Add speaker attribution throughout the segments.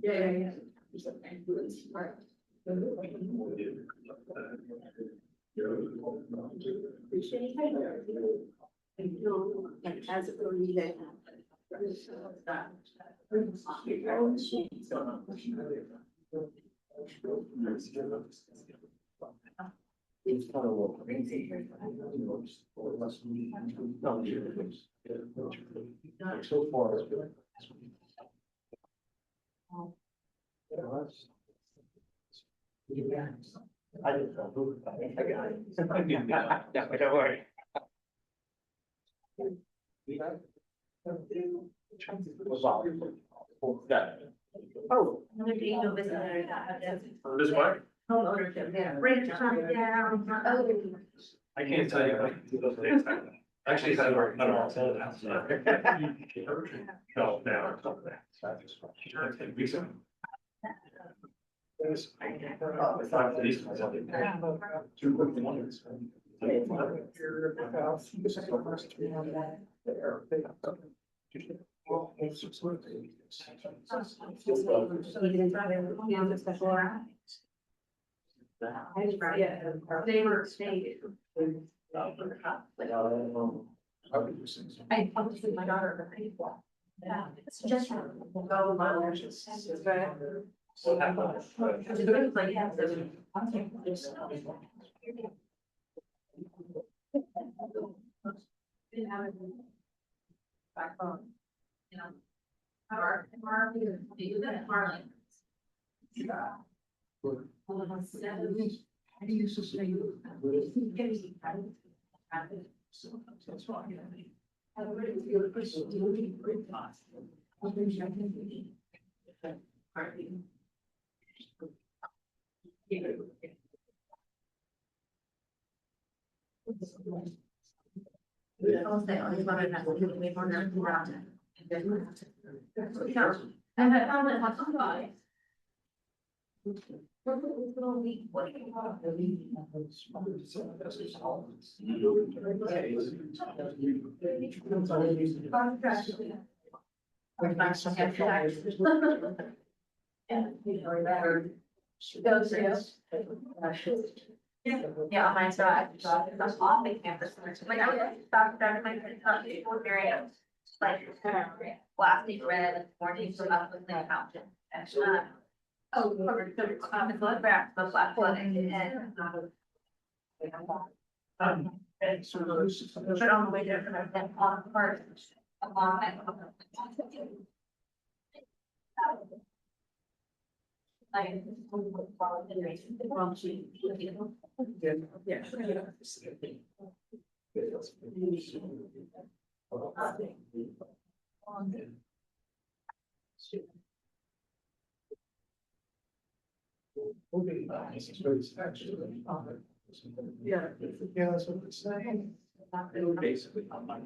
Speaker 1: Yeah. As it goes,
Speaker 2: It's kind of what. So far. I didn't know. I got it. Yeah, don't worry. Oh. This one?
Speaker 1: home ownership, yeah, rent come down.
Speaker 2: I can't tell you. Actually, I don't know. No, now.
Speaker 1: They were staying. I talked to my daughter. Yeah, it's just. Go my wishes. Backbone. You know. Our Marley. I used to say you.
Speaker 2: That's fine.
Speaker 1: I really feel the person doing great thoughts. Yeah, on my side, that's all they campus. Like I would stop down my area, like last week red, morning from up with the mountain. Oh, the blood back, the black flooding and. But on the way there, I've been on part. Along. Yeah, that's what it's saying. Basically, on my.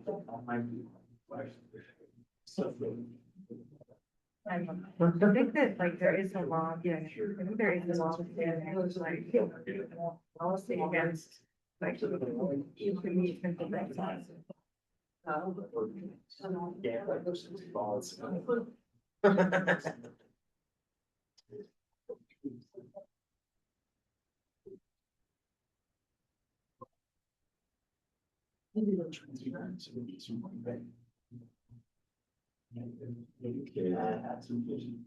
Speaker 3: I think that like there is a law, yeah, I think there is a law that was like policy against like you can meet mental health.
Speaker 2: Yeah. Maybe they'll transparent, so we get some money back. Add some vision.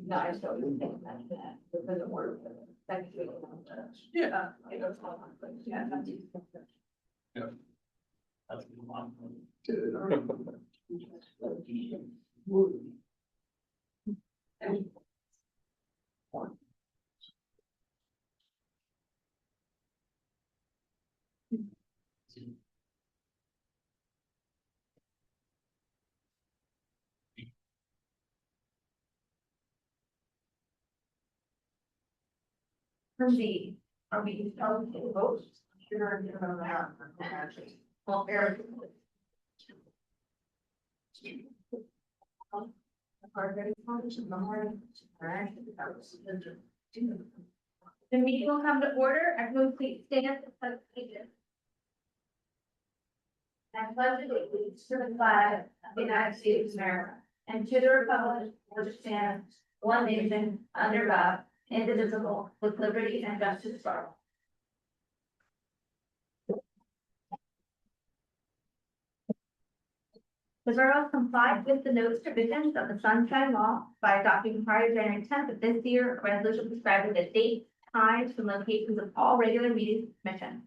Speaker 1: No, I still think that it doesn't work. Yeah. Yeah.
Speaker 2: That's the one.
Speaker 1: Are we votes? Well, Eric. The meeting will come to order. Everyone please stand. And pledge allegiance to the flag of the United States of America and to the republic which stands one nation under God, indivisible, with liberty and justice for all. The borough complied with the notice provisions of the Sunshine Law by adopting prior to January 10th of this year, a resolution prescribing the date, times, and locations of all regular meetings of the commission.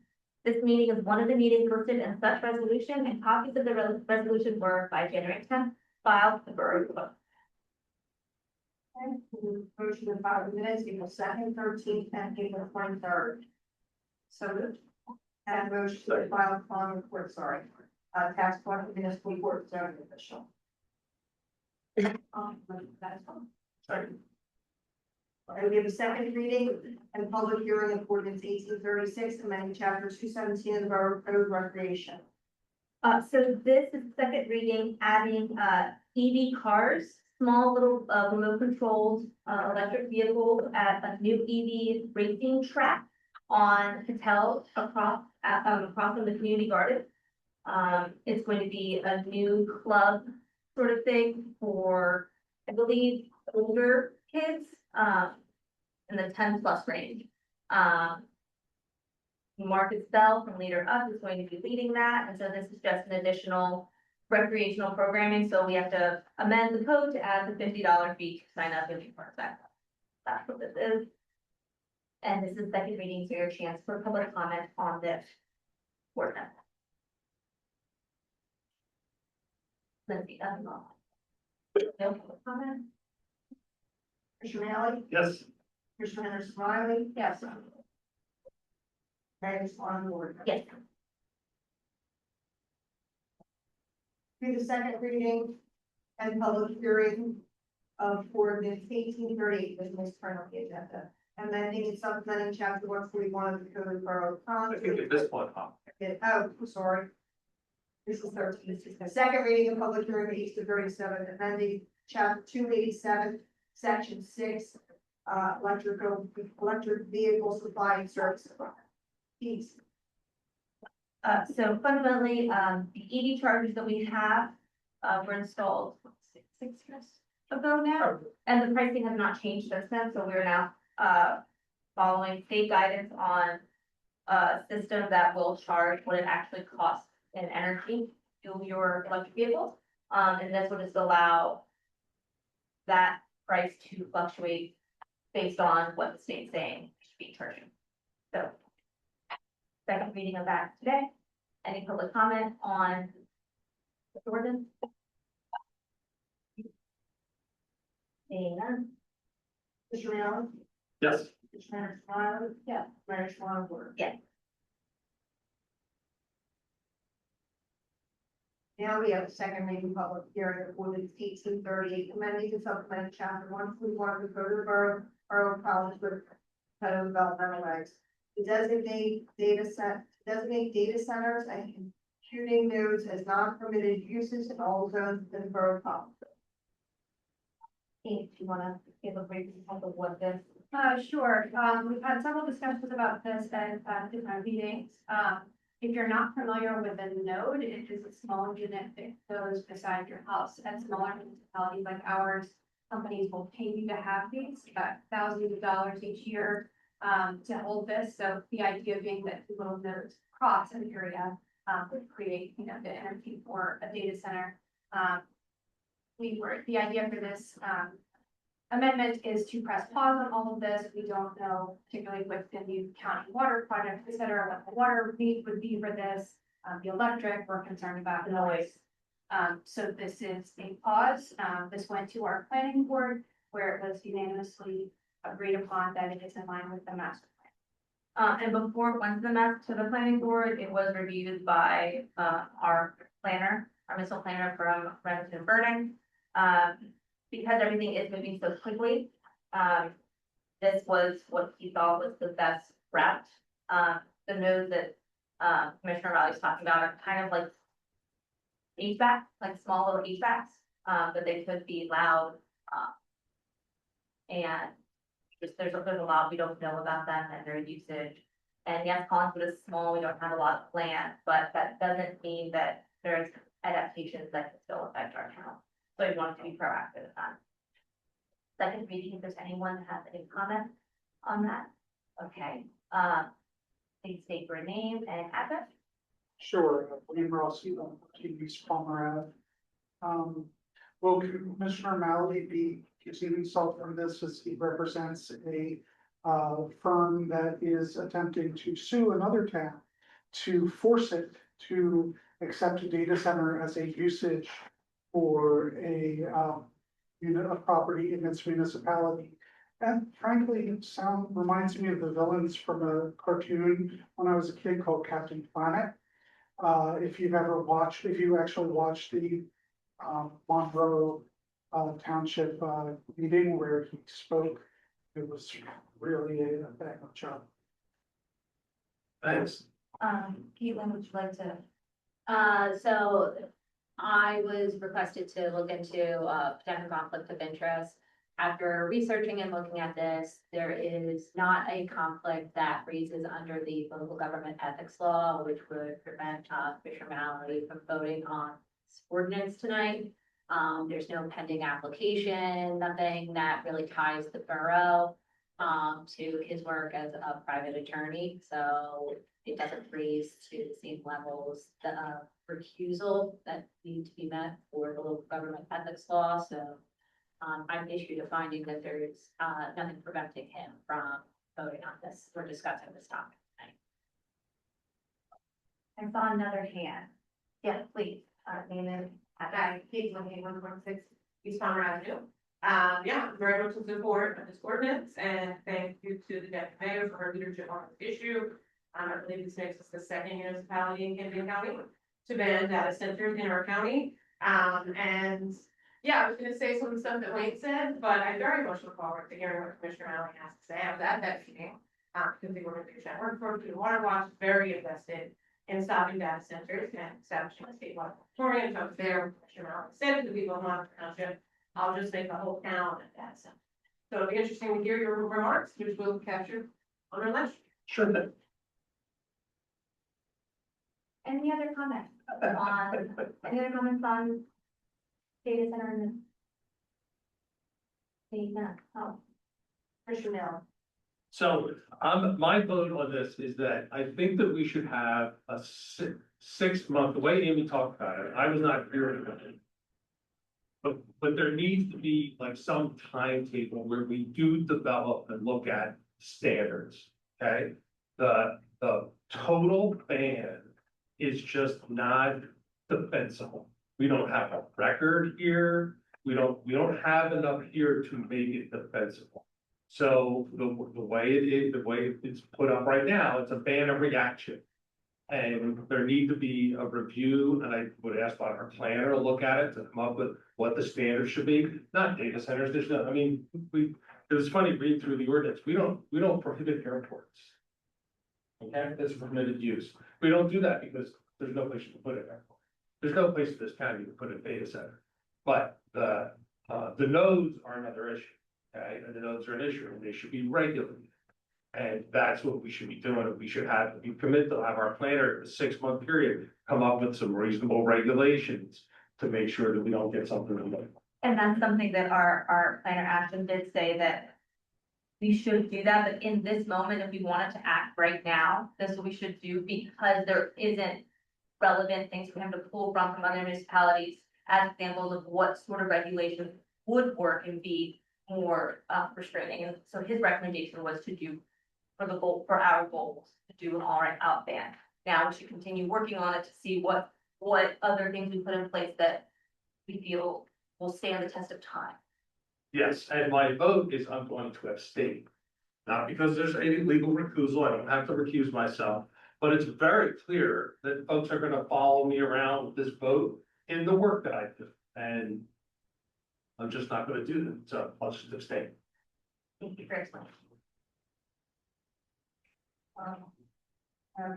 Speaker 1: This meeting is one of the meetings listed in such resolution, and copies of the resolution were by January 10th filed with the borough clerk.
Speaker 4: Motion to file the minutes, April 2nd, 13th, and April 23rd. So moved. And motion to file on report, sorry, tax collector municipal court zoning official. That's fine.
Speaker 2: Sorry.
Speaker 4: And we have a second reading and public hearing of ordinance 1836, amending chapter 217 of the Borough Code Recreation.
Speaker 1: So this is the second reading, adding, EV cars, small little, remote controlled, electric vehicles at a new EV racing track on Patel across from the community garden. It's going to be a new club sort of thing for, I believe, older kids, in the 10+ range. Marcus Bell from Leader Up is going to be leading that, and so this is just an additional recreational programming, so we have to amend the code to add the $50 fee to sign up and be part of that. That's what this is. And this is second reading, so your chance for public comment on this ordinance. Lindsay, no public comment?
Speaker 4: Commissioner Manley,
Speaker 2: Yes.
Speaker 4: Commissioner Henderson Riley,
Speaker 1: Yes.
Speaker 4: Mayor Swan Ward.
Speaker 1: Yes.
Speaker 4: Do the second reading and public hearing of ordinance 1838, which was turned on the agenda. Amending and supplementing chapter 141 of the Code of Borough of
Speaker 2: I think at this point, huh?
Speaker 4: Oh, sorry. This is 13. The second reading and public hearing of 1837, amending chapter 287, section 6, electric vehicle supply and service. Please.
Speaker 1: So fundamentally, the EV chargers that we have, were installed six years ago now, and the pricing has not changed since then, so we're now, following state guidance on a system that will charge what it actually costs in energy to fuel your electric vehicle. And this will just allow that price to fluctuate based on what the state's saying should be charging. So second reading of that today. Any public comment on the ordinance? Seeing none.
Speaker 4: Commissioner Manley,
Speaker 2: Yes.
Speaker 4: Commissioner Riley,
Speaker 1: Yeah.
Speaker 4: Mayor Swan Ward.
Speaker 1: Yes.
Speaker 4: Now we have a second reading public hearing of ordinance 1838, amending and supplementing chapter 141 of the Code of Borough College with Code Developmental Regs. To designate data centers and computing nodes as non-permitted uses in all zones within Borough College.
Speaker 1: If you wanna give a brief example of what this,
Speaker 5: Sure. We've had several discussions about this at different meetings. If you're not familiar with a node, it is a small unit that goes beside your house. At smaller municipalities like ours, companies will pay you to have these, thousands of dollars each year to hold this. So the idea being that the little nodes across an area would create, the energy for a data center. The idea for this amendment is to press pause on all of this. We don't know, particularly with the new county water project, et cetera, what the water need would be for this. The electric, we're concerned about noise. So this is a pause. This went to our planning board where it was unanimously agreed upon that it is in line with the master plan.
Speaker 1: and before it went to the planning board, it was reviewed by, our planner, our missile planner from Remington Burning. Because everything is moving so quickly, this was what he thought was the best route. The nodes that, Commissioner Riley's talking about are kind of like HVAC, like small little HVACs, but they could be loud. And just, there's a lot we don't know about them and their usage. And yes, Collinswood is small, we don't have a lot of land, but that doesn't mean that there's adaptations that can still affect our town. So we want to be proactive in that. Second reading, if there's anyone that has any comment on that, okay, please state your name and address.
Speaker 6: Sure, William Rossi, East Palmer Ave. Will Commissioner Malley be using himself from this as he represents a firm that is attempting to sue another town to force it to accept a data center as a usage for a unit of property in its municipality? And frankly, it reminds me of the villains from a cartoon when I was a kid called Captain Planet. If you actually watched the Monroe Township meeting where he spoke, it was really a bag of trouble.
Speaker 2: Thanks.
Speaker 1: Caitlin, would you like to?
Speaker 7: So I was requested to look into potential conflict of interest. After researching and looking at this, there is not a conflict that raises under the local government ethics law, which would prevent Commissioner Malley from voting on this ordinance tonight. There's no pending application, nothing that really ties the borough to his work as a private attorney. So it doesn't raise to the same levels of recusal that need to be met for the local government ethics law. So I've issued a finding that there's nothing preventing him from voting on this or discussing this topic tonight.
Speaker 1: I saw another hand. Yes, please, name and address.
Speaker 8: Hi, Kate Lane, 116 East Palmer Avenue. Yeah, very much in support of this ordinance, and thank you to the deputy mayor for her leadership on this issue. I believe this makes us the second municipality in Camden County to ban data centers in our county. And yeah, I was gonna say some of the stuff that Wayne said, but I very much look forward to hearing what Commissioner Malley has to say. I was at that meeting, because the organization I work for, the Water Watch, is very invested in stopping data centers and establishing a statewide moratorium. So I was there, Commissioner Malley said to the people of Monmouth Township, I'll just make the whole town a data center. So it'll be interesting to hear your remarks, which we'll capture on our lecture.
Speaker 2: Sure thing.
Speaker 1: Any other comments on data center and seeing that? Oh, Commissioner Malley.
Speaker 2: So, my vote on this is that I think that we should have a 6 month, the way Amy talked about it, I was not here at it. But there needs to be like some timetable where we do develop and look at standards, okay? The total ban is just not defensible. We don't have a record here. We don't have enough here to make it defensible. So the way it is, the way it's put up right now, it's a ban of reaction. And there need to be a review, and I would ask our planner to look at it to come up with what the standards should be, not data centers. There's no, I mean, it was funny reading through the ordinance. We don't prohibit airports. Okay, that's permitted use. We don't do that because there's no place to put it. There's no place in this county to put a data center. But the nodes are another issue. Okay, and the nodes are an issue, and they should be regulated. And that's what we should be doing. We should be committed to have our planner, a 6 month period, come up with some reasonable regulations to make sure that we don't get something in the.
Speaker 1: And that's something that our planner Ashton did say that we should do that, but in this moment, if we wanted to act right now, this is what we should do because there isn't relevant things for him to pull from other municipalities as examples of what sort of regulations would work and be more restraining. And so his recommendation was to do for our goals, to do an all right out ban. Now we should continue working on it to see what other things we put in place that we feel will stand the test of time.
Speaker 2: Yes, and my vote is I'm going to abstain. Not because there's any legal recusal, I don't have to recuse myself, but it's very clear that folks are gonna follow me around with this vote in the work that I do. And I'm just not gonna do that, so I'll just abstain.
Speaker 1: Thank you for explaining.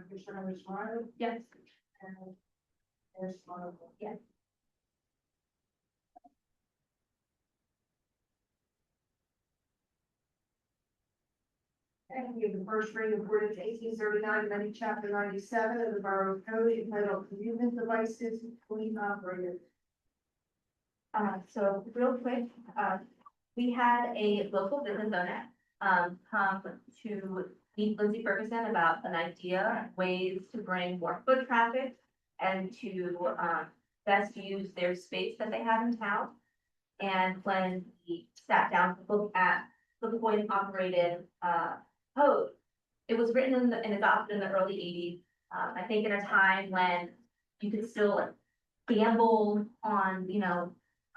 Speaker 4: Commissioner Smart.
Speaker 1: Yes.
Speaker 4: And there's one of them.
Speaker 1: Yes.
Speaker 4: give the first reading of ordinance 1839, amending chapter 97 of the Borough Code entitled Amusement Devices Between Operators.
Speaker 1: So real quick, we had a local business owner, come to meet Lindsay Ferguson about an idea, ways to bring more foot traffic and to, best use their space that they have in town. And when we sat down to look at the coin operated, code, it was written and adopted in the early eighties. I think in a time when you could still like, gamble on,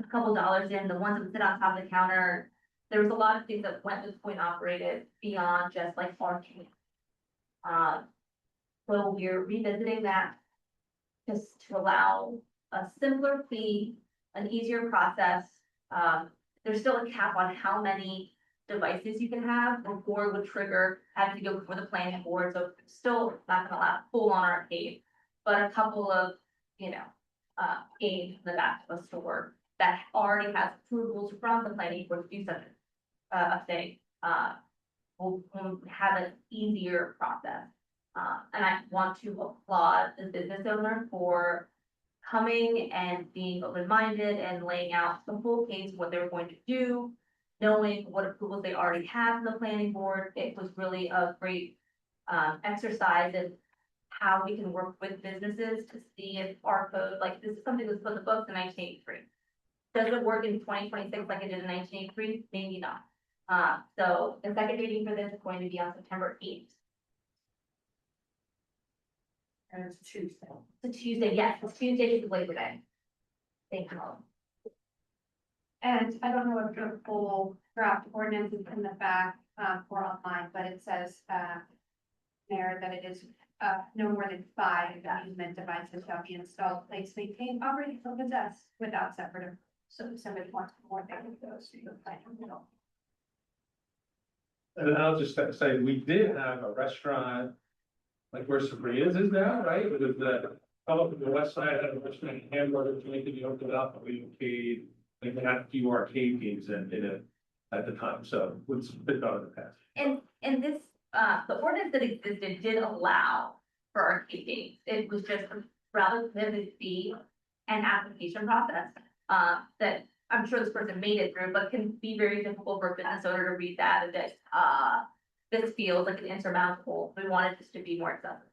Speaker 1: a couple dollars in, the ones that would sit on top of the counter. There was a lot of things that went with coin operated beyond just like arcade. So we're revisiting that just to allow a simpler fee, an easier process. There's still a cap on how many devices you can have before it would trigger having to go before the planning board, so it's still not gonna allow full on arcade, but a couple of, games in the back of a store that already has approvals from the planning board to do such a thing, will have an easier process. And I want to applaud the business owner for coming and being open-minded and laying out the full case, what they're going to do, knowing what approvals they already have from the planning board. It was really a great exercise in how we can work with businesses to see if our code, like this is something that was put in the books in 1983. Does it work in 2026 like it did in 1983? Maybe not. So the second meeting for this is going to be on September 8th.
Speaker 4: And it's Tuesday.
Speaker 1: It's a Tuesday, yes, it's Tuesday is Labor Day. Thank you.
Speaker 5: And I don't know if the full draft ordinance is in the back, or online, but it says, there that it is, no more than 5 amusement devices shall be installed, placed, maintained, operated, or possessed without separate. So if somebody wants more, they can go to the planning board.
Speaker 2: And I'll just say, we did have a restaurant, like where Sabrina's is now, right? It was the, up the west side, had a restaurant, hamburger joint that you opened up, we arcade, like they had a few arcade games in it at the time, so it's been done in the past.
Speaker 1: And this, the ordinance that existed did allow for arcade games. It was just a rather limited fee and application process, that I'm sure this person made it through, but can be very difficult for a business owner to read that and that, this feels like an insurmountable. We wanted this to be more accessible.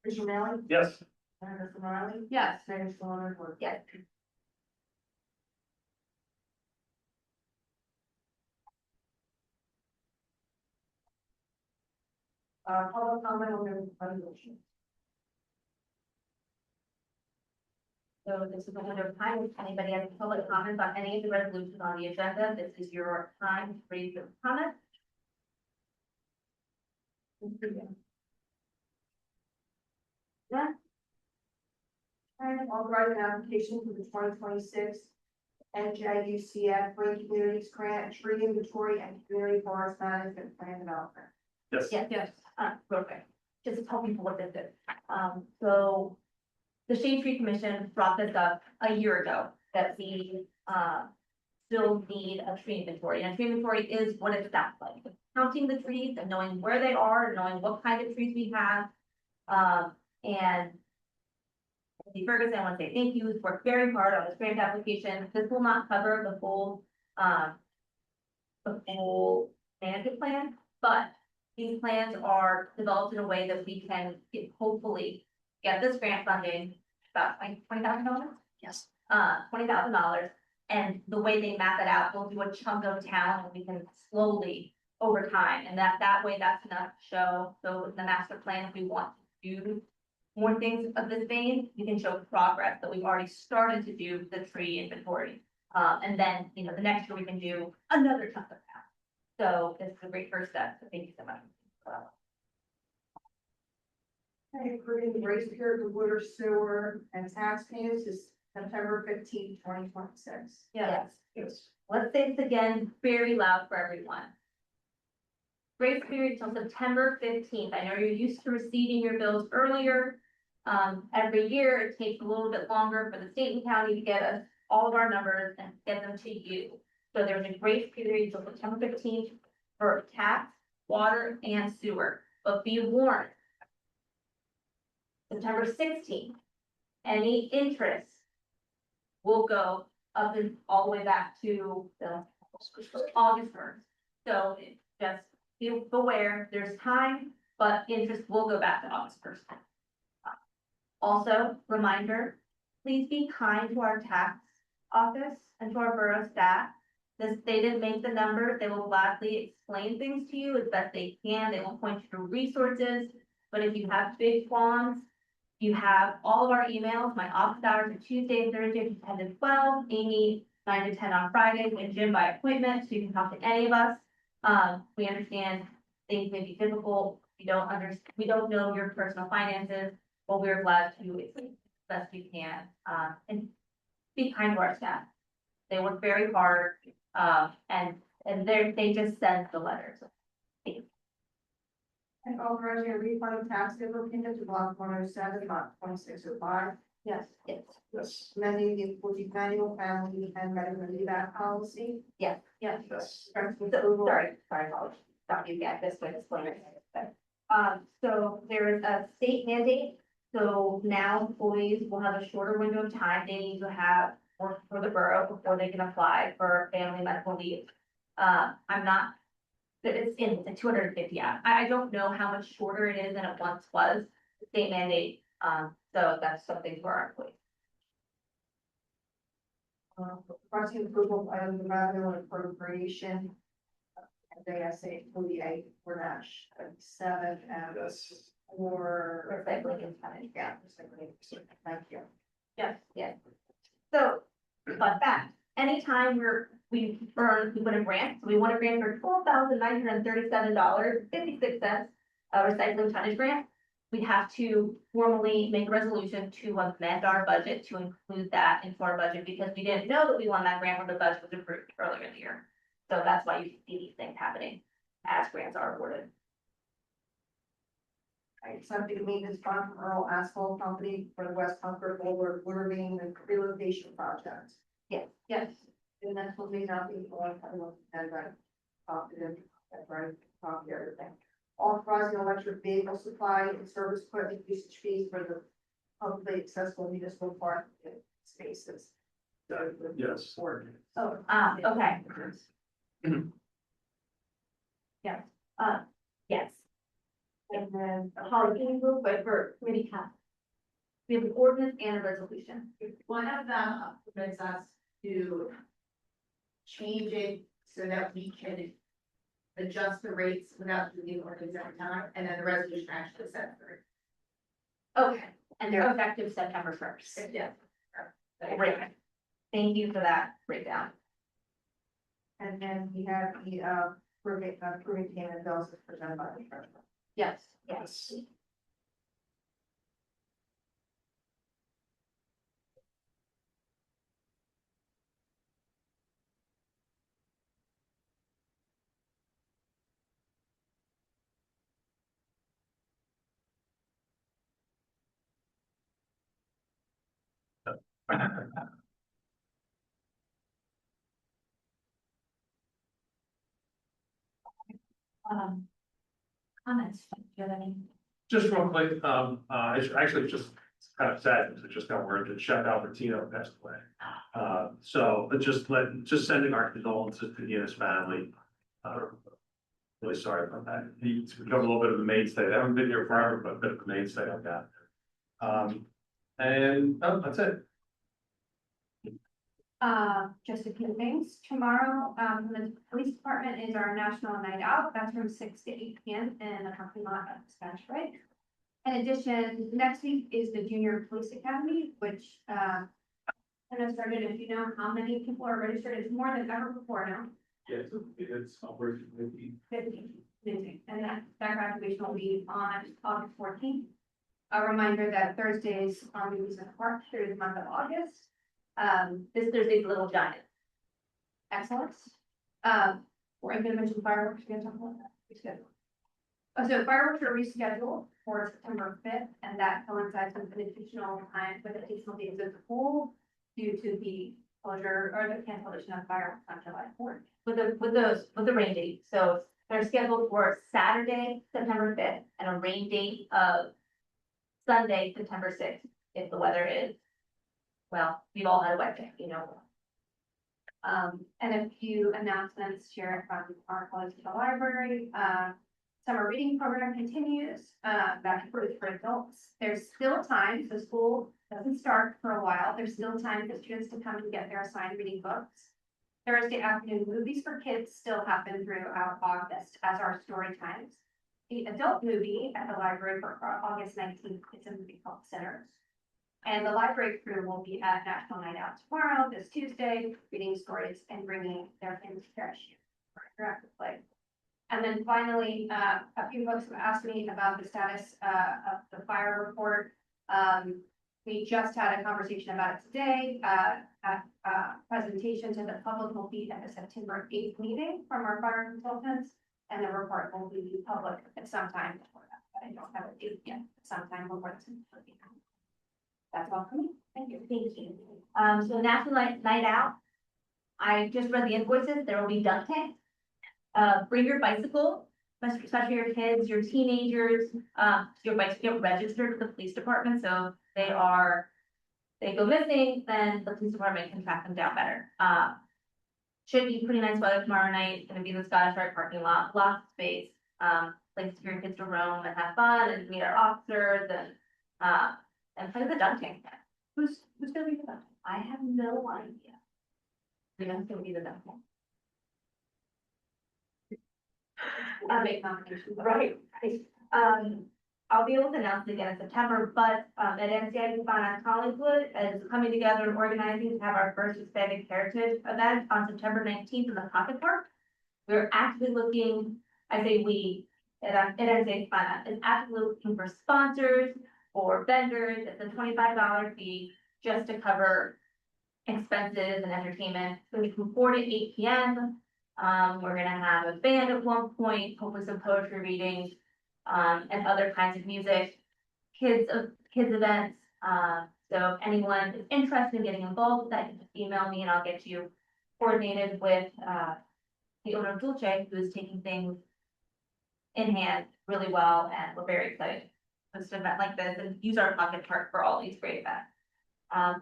Speaker 4: Commissioner Manley?
Speaker 2: Yes.
Speaker 4: Commissioner Riley?
Speaker 5: Yes.
Speaker 4: Mayor Swan?
Speaker 1: Yes.
Speaker 4: Public comment on the resolution.
Speaker 1: So this is a window of time. If anybody has public comments on any of the resolutions on the agenda, this is your time to raise your comment.
Speaker 4: Yeah. And authorizing application for the 2026 NJUCF Green Communities Grant Tree Inventory and Community Forest Management Plan Development.
Speaker 2: Yes.
Speaker 1: Yes, real quick, just to tell people what this is. So the Shade Tree Commission brought this up a year ago, that we, still need a tree inventory. And a tree inventory is what it sounds like, counting the trees and knowing where they are, and knowing what kind of trees we have. And Steve Ferguson, I want to say thank you, he's worked very hard on this grant application. This will not cover the full management plan, but these plans are developed in a way that we can hopefully get this grant funding, about $20,000.
Speaker 7: Yes.
Speaker 1: $20,000, and the way they map it out, we'll do a chunk of town, and we can slowly over time, and that way, that's enough to show. So in the master plan, if we want to do more things of this vein, we can show progress that we've already started to do the tree inventory. And then, the next year we can do another chunk of town. So this is a great first step, so thank you so much.
Speaker 4: Okay, approving the grace period for water, sewer, and tax payments is September 15th, 2026.
Speaker 1: Yes.
Speaker 2: Yes.
Speaker 1: Let's say this again very loud for everyone. Grace period till September 15th. I know you're used to receiving your bills earlier. Every year, it takes a little bit longer for the state and county to get us all of our numbers and get them to you. So there's a grace period till September 15th for tax, water, and sewer, but be warned. September 16th, any interest will go up and all the way back to the August 1st. So just be aware, there's time, but interest will go back to August 1st. Also, reminder, please be kind to our tax office and to our borough staff. They didn't make the number, they will gladly explain things to you as best they can, they will point you to resources. But if you have big qualms, you have all of our emails, my office hours are Tuesday and Thursday from 10 to 12, Amy 9 to 10 on Fridays, and Jim by appointment, so you can talk to any of us. We understand things may be difficult, we don't know your personal finances, but we're glad to explain as best we can, and be kind to our staff. They work very hard, and they just send the letters.
Speaker 4: And authorizing a refund of tax payment to block 107, lot 2605.
Speaker 1: Yes, yes,
Speaker 6: Yes.
Speaker 4: Amending the multi-annual family and medical leave act policy.
Speaker 1: yes.
Speaker 6: Yes.
Speaker 1: So, sorry, I'll stop you again, this way, disclaimer. So there is a state mandate, so now employees will have a shorter window of time, they need to have work for the borough before they can apply for family medical leave. It's 250, yeah, I don't know how much shorter it is than it once was, state mandate, so that's something for our employees.
Speaker 4: Requesting approval of items of revenue and appropriation. JSA 48 for dash 7 and
Speaker 6: Yes.
Speaker 4: for.
Speaker 1: Recycling and tonnage.
Speaker 4: Yeah, recycling. Thank you.
Speaker 1: Yes, yes. So, fun fact, anytime we win a grant, so we won a grant for $12,937.56, recycling tonnage grant. We have to formally make a resolution to amend our budget to include that into our budget, because we didn't know that we won that grant when the budget was approved earlier in the year. So that's why you see these things happening as grants are awarded.
Speaker 4: Right, something maintenance fund from Earl Asphalt Company for the West Concord Boulevard Water Main and Relocation Project.
Speaker 1: Yes.
Speaker 4: And that's what may not be for everyone, and confident, that's right, copy everything. Authorizing electric vehicle supply and service equipment usage fees for the publicly accessible municipal park spaces.
Speaker 6: Yes.
Speaker 1: Oh, okay. Yes, yes.
Speaker 4: And then,
Speaker 1: Holly, can you real quick for committee cap? We have an ordinance and a resolution.
Speaker 9: One of them permits us to change it so that we can adjust the rates without doing the ordinance every time, and then the resolution actually sets the rate.
Speaker 1: Okay, and they're effective September 1st.
Speaker 9: Yeah.
Speaker 1: Great. Thank you for that breakdown.
Speaker 4: and then we have the, approving payment bills as presented by the treasurer.
Speaker 1: Yes, yes. Comments, do you have any?
Speaker 2: Just real quick, it's actually just kind of sad, because it just got word that Chef Albertino passed away. So just sending our condolences to his family. Really sorry about that. He's become a little bit of a mainstay. They haven't been here forever, but a bit of a mainstay on that. That's it.
Speaker 5: Just a few things. Tomorrow, the police department is our national night out. That's from 6 to 8 p.m. in the parking lot of Spanish Right. In addition, next week is the Junior Police Academy, which, kind of started, if you know how many people are registered, it's more than ever before now.
Speaker 2: Yeah, it's Operation 50.
Speaker 5: 50, amazing. And that graduation will be on August 14th. A reminder that Thursdays are movies in the park through the month of August.
Speaker 1: This Thursday's Little Giant.
Speaker 5: Excellent. We're gonna mention fireworks, we're gonna talk about that, reschedule. So fireworks are rescheduled for September 5th, and that coincides with an additional time, with additional days of the pool due to the closure or the cancellation of fireworks on July 4th.
Speaker 1: With the rain date, so they're scheduled for Saturday, September 5th, and a rain date of Sunday, September 6th, if the weather is, well, we've all had a wet day, you know.
Speaker 5: And a few announcements here from our colleagues at the library. Summer reading program continues, that's for adults. There's still time, so school doesn't start for a while. There's still time for students to come and get their assigned reading books. Thursday afternoon movies for kids still happen throughout August as our story times. The adult movie at the library for August 19th is a movie called Sinners. And the library crew will be at National Night Out tomorrow, this Tuesday, reading stories and bringing their kids to Cherish for interactive play. And then finally, a few folks have asked me about the status of the fire report. We just had a conversation about it today, at presentation to the public will be at the September 8th meeting from our fire consultants. And the report will be public at some time before that, but I don't have a date yet, sometime before this. That's all for me.
Speaker 1: Thank you. Thank you. So National Night Out, I just read the invoices, there will be dunk tanks. Bring your bicycle, especially your kids, your teenagers, your bikes get registered with the police department, so they go missing, then the police department can track them down better. Should be pretty nice weather tomorrow night, gonna be in the Scottish Rite parking lot, lots of space, places for your kids to roam and have fun and meet our officers and play the dunk tank. Who's gonna be the dunk tank? I have no idea. You know, who's gonna be the dunk tank?
Speaker 5: Make nominations.
Speaker 1: Right. I'll be able to announce it again in September, but at NCID Finance Hollywood is coming together and organizing to have our first Hispanic Heritage event on September 19th in the Pocket Park. We're actively looking, I say we, at NCID Finance is actively looking for sponsors or vendors. It's a $25 fee just to cover expenses and entertainment. It's gonna be from 4 to 8 p.m. We're gonna have a band at one point, hopefully some poetry readings, and other kinds of music, kids events. So if anyone is interested in getting involved with that, you can just email me and I'll get you coordinated with, the owner of Dulce, who is taking things in hand really well, and we're very excited to host an event like this and use our Pocket Park for all these great events.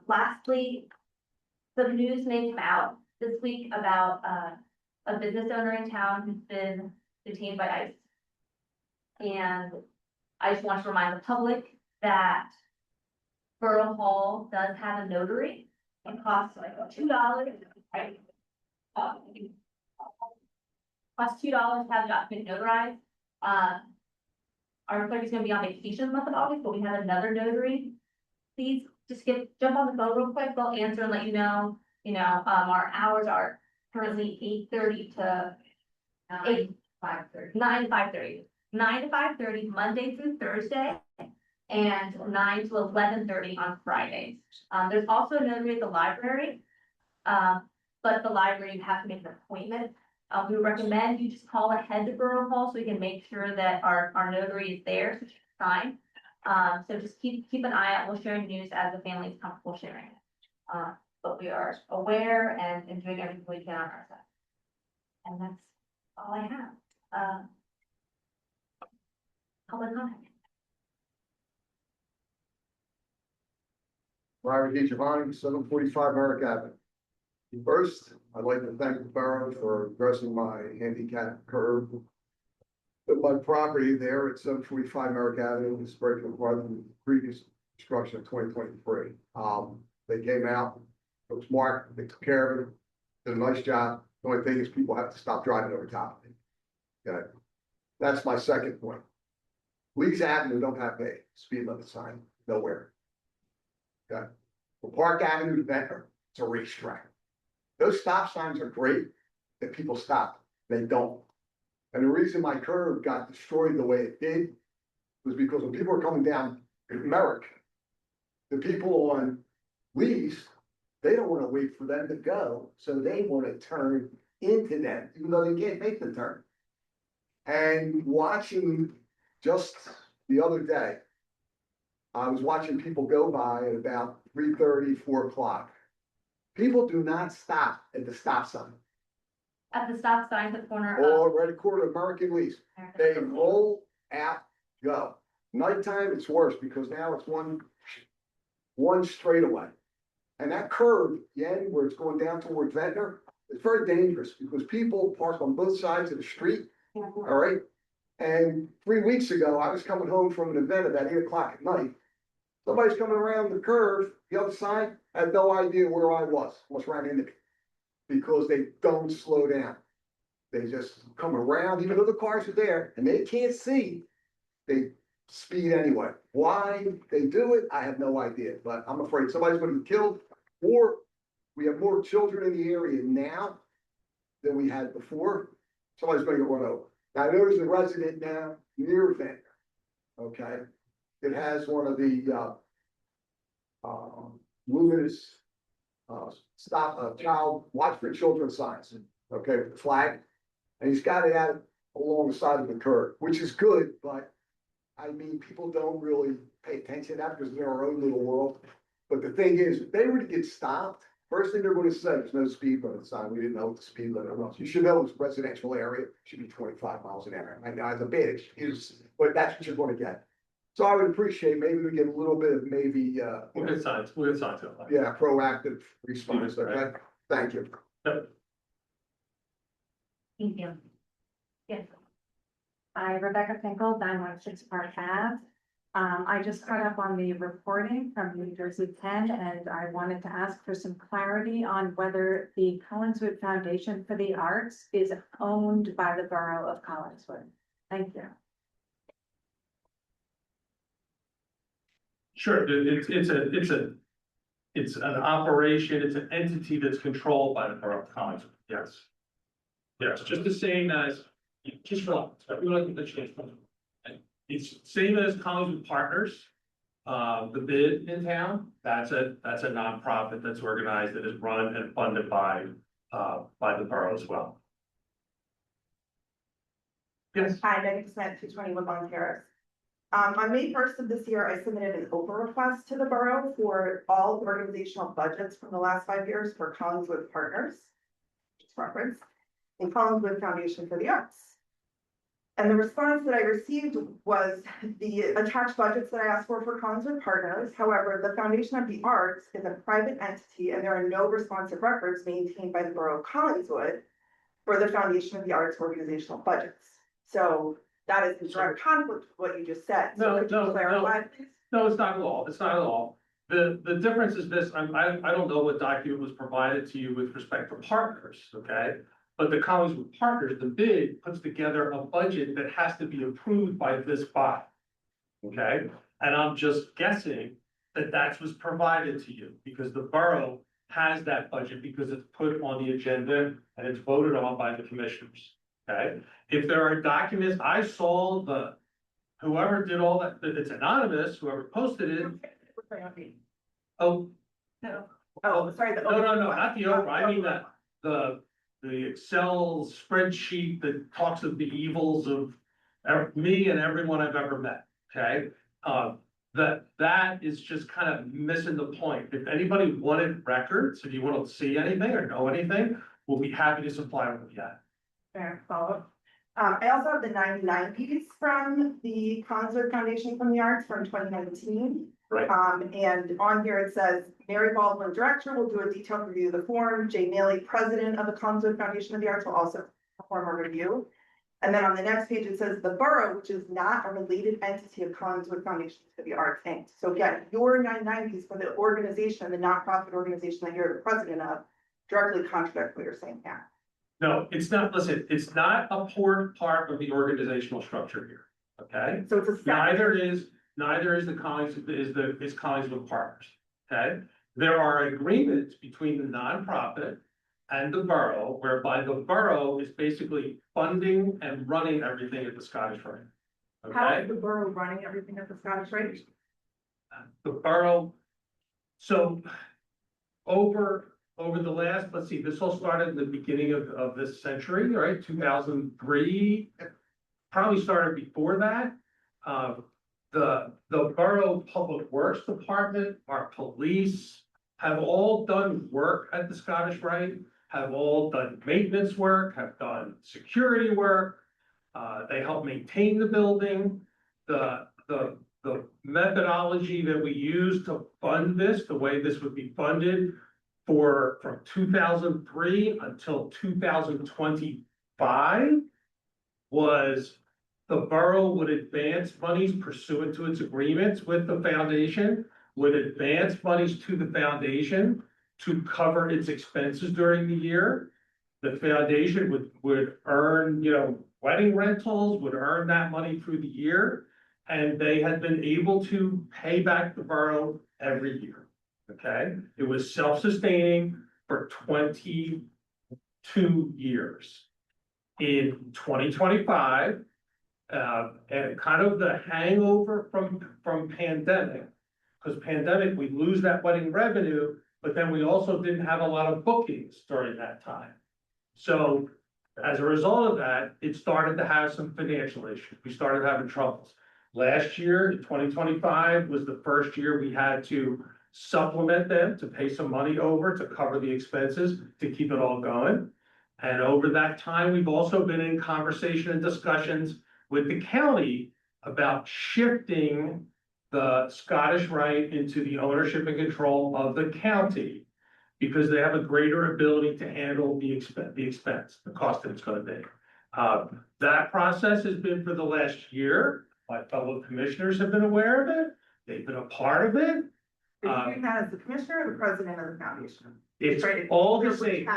Speaker 1: Lastly, some news may come out this week about, a business owner in town who's been detained by ICE. And I just want to remind the public that Borough Hall does have a notary. It costs like $2, right? Costs $2 to have the document notarized. Our clerk is gonna be on vacation the month of August, but we have another notary. Please just jump on the phone real quick, they'll answer and let you know, our hours are currently 8:30 to 9 to 5:30. 9 to 5:30, Monday through Thursday, and 9 to 11:30 on Fridays. There's also a notary at the library, but the library, you have to make an appointment. We recommend you just call ahead to Borough Hall so we can make sure that our notary is there to sign. So just keep an eye out. We'll share news as the family is comfortable sharing it. But we are aware and doing everything we can on our side. And that's all I have. Public comment.
Speaker 10: Larry DiGiovanni, 745 Merrick Avenue. First, I'd like to thank the borough for addressing my handicap curb. But my property there at 745 Merrick Avenue was breaking part of the previous construction of 2023. They came out, it was marked, they took care of it, did a nice job. The only thing is people have to stop driving over top of it. Okay, that's my second point. Leeds Avenue don't have a speed limit sign, nowhere. Okay, well, Park Avenue, Ventnor, it's a racetrack. Those stop signs are great if people stop, they don't. And the reason my curb got destroyed the way it did was because when people were coming down Merrick, the people on Leeds, they don't want to wait for them to go, so they want to turn into them, even though they can't make the turn. And watching just the other day, I was watching people go by at about 3:30, 4 o'clock. People do not stop at the stop sign
Speaker 7: At the stop sign at the corner
Speaker 10: or
Speaker 7: of.
Speaker 10: right at corner of American Lease. They roll out, go. Nighttime, it's worse because now it's one straightaway. And that curve, again, where it's going down towards Ventnor, it's very dangerous because people park on both sides of the street, all right? And 3 weeks ago, I was coming home from an event about 8 o'clock at night. Somebody's coming around the curve, the other side, I had no idea where I was, almost ran into me. Because they don't slow down. They just come around, even though the cars are there and they can't see, they speed anyway. Why they do it, I have no idea, but I'm afraid somebody's gonna be killed. Or we have more children in the area now than we had before. Somebody's gonna get run over. Now, there's a resident now near Ventnor, okay? It has one of the, luminous, child, watch for children signs, okay, with the flag. And he's got it out along the side of the curb, which is good, but I mean, people don't really pay attention to that because they're our own little world. But the thing is, if they were to get stopped, first thing they're gonna say, there's no speed limit sign, we didn't know what the speed limit was. You should know it's a residential area, it should be 25 miles an hour. I know it's a bit excuse, but that's what you're gonna get. So I would appreciate, maybe we get a little bit of maybe,
Speaker 2: We'll get signs, we'll get signs up.
Speaker 10: yeah, proactive response, okay? Thank you.
Speaker 7: Thank you. Yes.
Speaker 3: Hi, Rebecca Finkel, 916 Park Ave. I just caught up on the reporting from New Jersey 10, and I wanted to ask for some clarity on whether the Collingswood Foundation for the Arts is owned by the Borough of Collingswood. Thank you.
Speaker 2: Sure, it's an operation, it's an entity that's controlled by the Borough of Collingswood, yes. Yes, just the same as, just relax, we like to change. It's same as Collingswood Partners. The bid in town, that's a nonprofit that's organized, that is run and funded by the borough as well. Yes.
Speaker 11: Hi, Megan Smith, 220 Woodlawn Terrace. On May 1st of this year, I submitted an open request to the borough for all organizational budgets from the last 5 years for Collingswood Partners, just reference, and Collingswood Foundation for the Arts. And the response that I received was the attached budgets that I asked for Collingswood Partners. However, the Foundation of the Arts is a private entity and there are no responsive records maintained by the borough of Collingswood for the Foundation of the Arts organizational budgets. So that is in direct conflict with what you just said. So could you clarify, please?
Speaker 2: No, it's not at all, it's not at all. The difference is this, I don't know what document was provided to you with respect to partners, okay? But the Collingswood Partners, the bid puts together a budget that has to be approved by this body. Okay, and I'm just guessing that that's what's provided to you, because the borough has that budget because it's put on the agenda and it's voted on by the commissioners. Okay, if there are documents, I saw whoever did all that, it's anonymous, whoever posted it. Oh.
Speaker 11: No. Oh, sorry.
Speaker 2: No, not the over, I mean the Excel spreadsheet that talks of the evils of me and everyone I've ever met, okay? That is just kind of missing the point. If anybody wanted records, if you want to see anything or know anything, we'll be happy to supply them with that.
Speaker 11: Fair follow. I also have the 99 piece from the Collingswood Foundation for the Arts from 2019.
Speaker 2: Right.
Speaker 11: And on here it says, Mary Baldwin, Director, will do a detailed review of the form. Jay Maley, President of the Collingswood Foundation of the Arts, will also perform a review. And then on the next page, it says the borough, which is not a related entity of Collingswood Foundation for the Arts, Inc. So again, your 99 piece for the organization, the nonprofit organization that you're the president of, directly contradicts what you're saying now.
Speaker 2: No, it's not, listen, it's not a part of the organizational structure here, okay?
Speaker 11: So it's a
Speaker 2: Neither is the Collingswood Partners, okay? There are agreements between the nonprofit and the borough, whereby the borough is basically funding and running everything at the Scottish Rite.
Speaker 11: How
Speaker 2: Okay,
Speaker 11: is the borough running everything at the Scottish Rite?
Speaker 2: the borough, so over the last, let's see, this all started in the beginning of this century, right? 2003, probably started before that. The borough public works department, our police, have all done work at the Scottish Rite, have all done maintenance work, have done security work. They help maintain the building. The methodology that we use to fund this, the way this would be funded from 2003 until 2025 was the borough would advance monies pursuant to its agreements with the foundation, would advance monies to the foundation to cover its expenses during the year. The foundation would earn, wedding rentals, would earn that money through the year. And they had been able to pay back the borough every year, okay? It was self-sustaining for 22 years. In 2025, and kind of the hangover from pandemic, because pandemic, we lose that wedding revenue, but then we also didn't have a lot of bookings during that time. So as a result of that, it started to have some financial issues. We started having troubles. Last year, 2025 was the first year we had to supplement them to pay some money over to cover the expenses to keep it all going. And over that time, we've also been in conversation and discussions with the county about shifting the Scottish Rite into the ownership and control of the county because they have a greater ability to handle the expense, the cost that it's going to be. That process has been for the last year. My fellow commissioners have been aware of it. They've been a part of it.
Speaker 11: Is you as the commissioner or the president of the foundation?
Speaker 2: It's
Speaker 11: Right.
Speaker 2: all the same.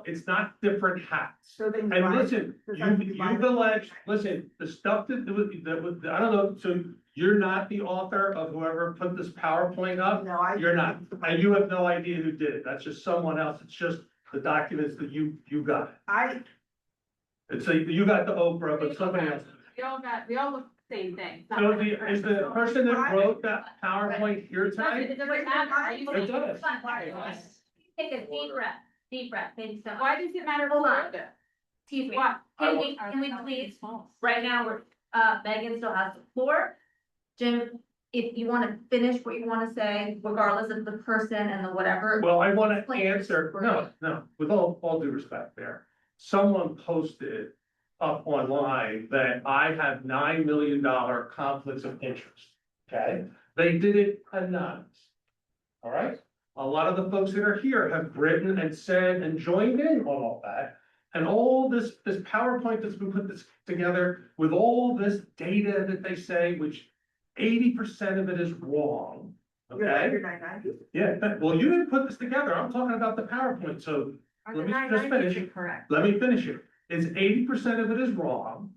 Speaker 2: It's not different hats.
Speaker 11: So then.
Speaker 2: And
Speaker 11: why-
Speaker 2: listen,
Speaker 11: does that
Speaker 2: you've
Speaker 11: divide-
Speaker 2: alleged, listen, the stuff that I don't know, so you're not the author of whoever put this PowerPoint up?
Speaker 11: No, I.
Speaker 2: You're not, and you have no idea who did it. That's just someone else. It's just the documents that you got. It's like, you got the Oprah, but somebody else.
Speaker 8: We all look the same thing.
Speaker 2: So is the person that wrote that PowerPoint here tonight?
Speaker 8: It doesn't matter. Are you-
Speaker 2: It does.
Speaker 7: Take a deep breath, maybe so.
Speaker 8: Why does it matter?
Speaker 7: Hold on.
Speaker 8: Florida?
Speaker 7: Excuse me,
Speaker 8: Why?
Speaker 7: can we please, right now, Megan still has the floor. Jim, if you wanna finish what you wanna say, regardless of the person and the whatever.
Speaker 2: Well, I want to
Speaker 7: Explain
Speaker 2: answer,
Speaker 7: this.
Speaker 2: no, with all due respect there. Someone posted up online that I have $9 million conflicts of interest, okay? They did it anonymous, all right? A lot of the folks that are here have written and said and joined in on all that. And all this PowerPoint that's been put together with all this data that they say, which 80% of it is wrong, okay?
Speaker 11: You're 990.
Speaker 2: Yeah, well, you didn't put this together. I'm talking about the PowerPoint, so let me just finish it.
Speaker 3: Correct.
Speaker 2: Let me finish it. It's 80% of it is wrong.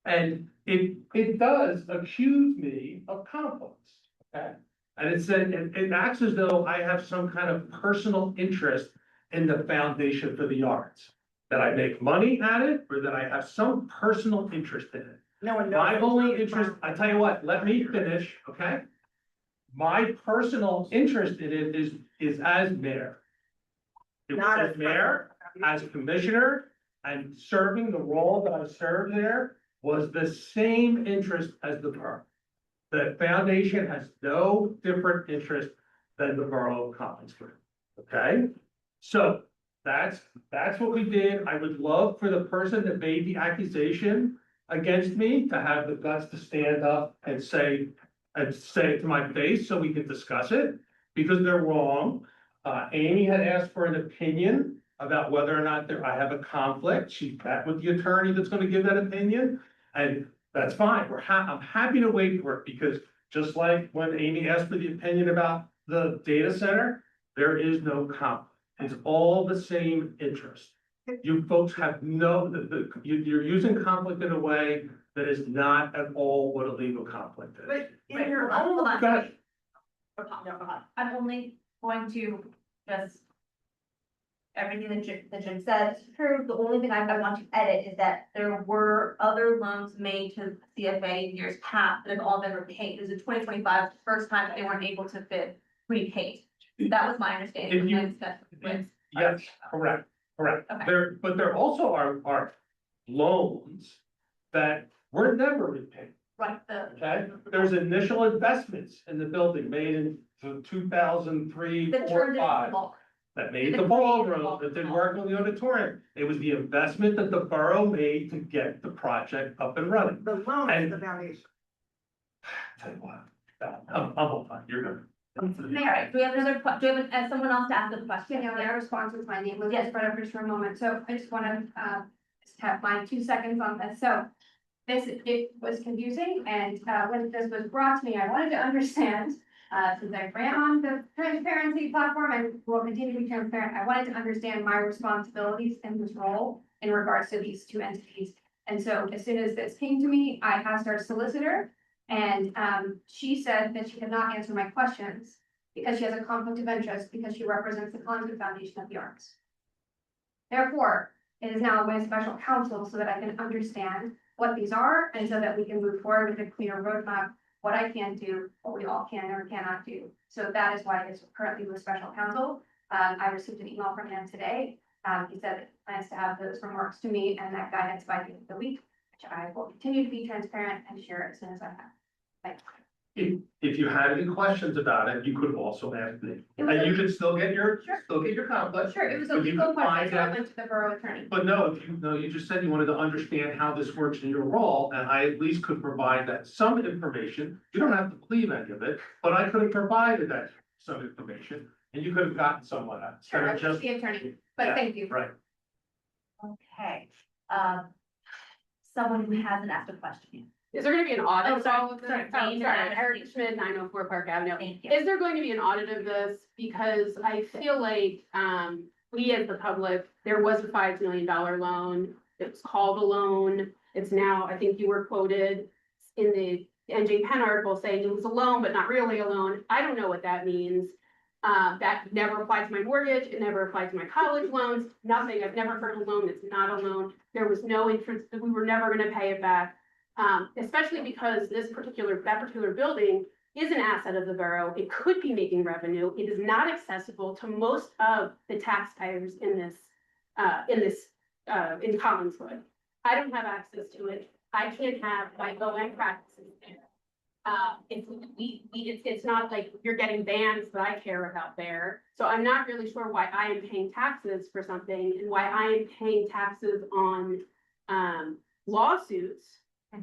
Speaker 2: And it does accuse me of conflicts, okay? And it said, it acts as though I have some kind of personal interest in the Foundation for the Arts. That I make money at it, or that I have some personal interest in it.
Speaker 11: No one knows.
Speaker 2: My only interest, I tell you what, let me finish, okay? My personal interest in it is as mayor. It was
Speaker 11: Not
Speaker 2: as mayor, as commissioner, and serving the role that I served there was the same interest as the borough. The foundation has no different interest than the borough of Collinsville, okay? So that's what we did. I would love for the person that made the accusation against me to have the guts to stand up and say it to my face so we could discuss it, because they're wrong. Amy had asked for an opinion about whether or not I have a conflict. She met with the attorney that's gonna give that opinion, and that's fine. I'm happy to wait for it, because just like when Amy asked for the opinion about the data center, there is no conflict. It's all the same interest. You folks have you're using conflict in a way that is not at all what a legal conflict is.
Speaker 11: But in
Speaker 7: Right,
Speaker 11: your
Speaker 7: hold
Speaker 11: own.
Speaker 7: on.
Speaker 2: Go ahead.
Speaker 7: No, go ahead. I'm only going to just. Everything that Jim said is true. The only thing I want to edit is that there were other loans made to CFA in years past that have all been repaid. This is 2025, the first time that they weren't able to be repaid. That was my understanding.
Speaker 2: If you-
Speaker 7: when I discussed with-
Speaker 2: Yes, correct.
Speaker 7: Okay.
Speaker 2: But there also are loans that were never repaid,
Speaker 7: Right,
Speaker 2: okay? There was initial investments in the building made in to 2003,
Speaker 1: That
Speaker 2: 4,
Speaker 1: turned it into
Speaker 2: 5.
Speaker 1: the ball.
Speaker 2: That made the ballroom, that did work on the auditorium. It was the investment that the borough made to get the project up and running.
Speaker 11: The loan is
Speaker 2: And-
Speaker 11: the foundation.
Speaker 2: Tell you what, I'm all fine, you're good.
Speaker 1: Mary, do we have another, do we have someone else to ask a question?
Speaker 5: Yeah, my response was my name was
Speaker 1: Yes.
Speaker 5: just brought up just for a moment, so I just wanna, just have my 2 seconds on this, so. It was confusing, and, when this was brought to me, I wanted to understand, since I ran on the transparency platform and will continue to be transparent, I wanted to understand my responsibilities in this role in regards to these two entities. And so as soon as this came to me, I asked our solicitor, and, she said that she could not answer my questions because she has a conflict of interest, because she represents the Collins Foundation of the Arts. Therefore, it is now my special counsel so that I can understand what these are, and so that we can move forward with a clear roadmap, what I can do, what we all can or cannot do. So that is why it's currently with special counsel. I received an email from him today. He said he plans to have those remarks to me and that guidance by the end of the week, which I will continue to be transparent and share as soon as I have. Thank you.
Speaker 2: If you had any questions about it, you could also ask me.
Speaker 5: It was
Speaker 2: And you
Speaker 5: a-
Speaker 2: could still get your,
Speaker 5: Sure.
Speaker 2: conflict.
Speaker 5: Sure, it was a
Speaker 2: But you
Speaker 5: legal
Speaker 2: could
Speaker 5: question,
Speaker 2: find
Speaker 5: so I
Speaker 2: out-
Speaker 5: went to the borough attorney.
Speaker 2: But no, you just said you wanted to understand how this works in your role, and I at least could provide that some information. You don't have to believe any of it, but I could have provided that some information, and you could have gotten someone else.
Speaker 5: Sure, I
Speaker 2: Instead of
Speaker 5: was
Speaker 2: just,
Speaker 5: the attorney, but
Speaker 2: Yeah,
Speaker 5: thank you.
Speaker 2: right.
Speaker 1: Okay, someone who hasn't asked a question.
Speaker 12: Is there gonna be an audit
Speaker 1: Oh,
Speaker 12: of
Speaker 1: sorry,
Speaker 12: all of this?
Speaker 1: sorry,
Speaker 12: Oh,
Speaker 1: name and
Speaker 12: sorry,
Speaker 1: address,
Speaker 12: Eric
Speaker 1: please.
Speaker 12: Schmidt, 904 Park Avenue.
Speaker 1: Thank you.
Speaker 12: Is there going to be an audit of this? Because I feel like, we as the public, there was a $5 million loan. It was called a loan. It's now, I think you were quoted in the NJ Penn article saying it was a loan, but not really a loan. I don't know what that means. That never applied to my mortgage. It never applied to my college loans, nothing. I've never heard of a loan that's not a loan. There was no interest, we were never gonna pay it back. Especially because that particular building is an asset of the borough. It could be making revenue. It is not accessible to most of the taxpayers in Collinswood. I don't have access to it. I can't have my OM practices there. It's not like you're getting bands that I care about there. So I'm not really sure why I am paying taxes for something and why I am paying taxes on lawsuits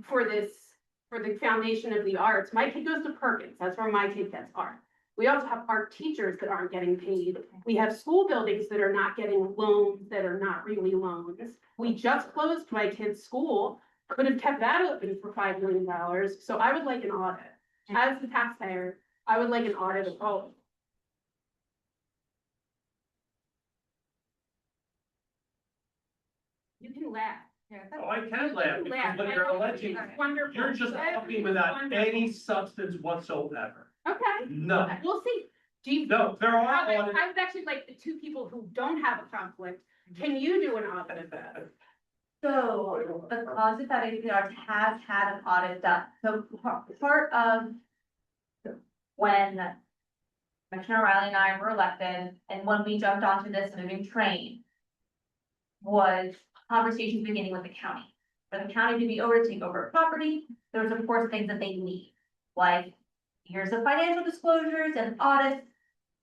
Speaker 12: for the Foundation of the Arts. My kid goes to Perkins. That's where my kid gets art. We also have art teachers that aren't getting paid. We have school buildings that are not getting loans that are not really loans. We just closed my kid's school, could have kept that open for $5 million. So I would like an audit. As the taxpayer, I would like an audit of all of it. You can laugh.
Speaker 2: Oh, I can laugh, because what you're alleging,
Speaker 12: Wonderful.
Speaker 2: you're just talking without any substance whatsoever.
Speaker 12: Okay,
Speaker 2: No,
Speaker 12: we'll see. Do you?
Speaker 2: no, there are
Speaker 12: I
Speaker 2: audits.
Speaker 12: would actually like the two people who don't have a conflict. Can you do an audit of that?
Speaker 1: So the Closet Foundation of the Arts has had an audit done. So part of when Commissioner Riley and I were elected, and when we jumped onto this moving train, was conversations beginning with the county. For the county to be able to take over a property, there's of course things that they need, like here's the financial disclosures and audits.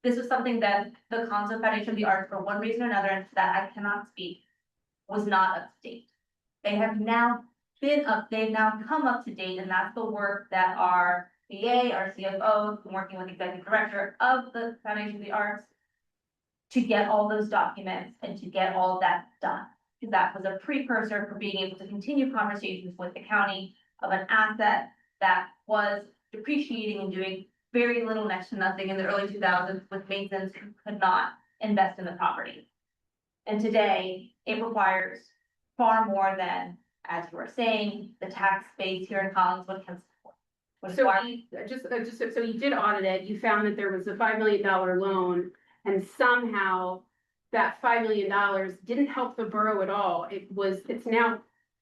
Speaker 1: This was something that the Council Foundation of the Arts, for one reason or another, and that I cannot speak, was not up to date. They have now they've now come up to date, and that's the work that our VA, our CFO, working with the executive director of the Foundation of the Arts, to get all those documents and to get all that done. Because that was a precursor for being able to continue conversations with the county of an asset that was depreciating and doing very little, next to nothing in the early 2000s with Masons who could not invest in the property. And today, it requires far more than, as you were saying, the tax base here in Collinswood can support. Which
Speaker 12: So
Speaker 1: requires-
Speaker 12: so you did audit it, you found that there was a $5 million loan, and somehow that $5 million didn't help the borough at all. It's now,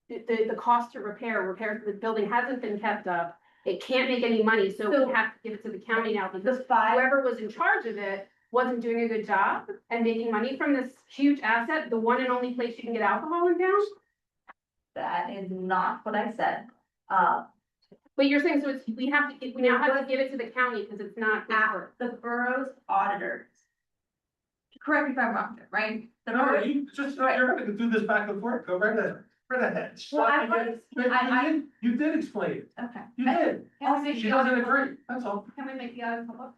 Speaker 12: the cost to repair the building hasn't been kept up. It can't make any money, so we have to give it to the county now, because
Speaker 1: The five,
Speaker 12: whoever was in charge of it wasn't doing a good job and making money from this huge asset, the one and only place you can get alcohol in town.
Speaker 1: that is not what I said.
Speaker 12: But you're saying, so it's, we now have to give it to the county because it's not.
Speaker 1: The borough's auditors. Correct me if I'm wrong, right? The
Speaker 2: No,
Speaker 1: borough-
Speaker 2: you just, you're gonna do this back and forth, go right ahead, right ahead.
Speaker 1: Well, I-
Speaker 2: You did explain it,
Speaker 1: Okay.
Speaker 2: you did,
Speaker 5: Can we make
Speaker 2: she
Speaker 5: the
Speaker 2: doesn't
Speaker 5: audit public?
Speaker 2: agree, that's all,
Speaker 5: Can we make the audit public?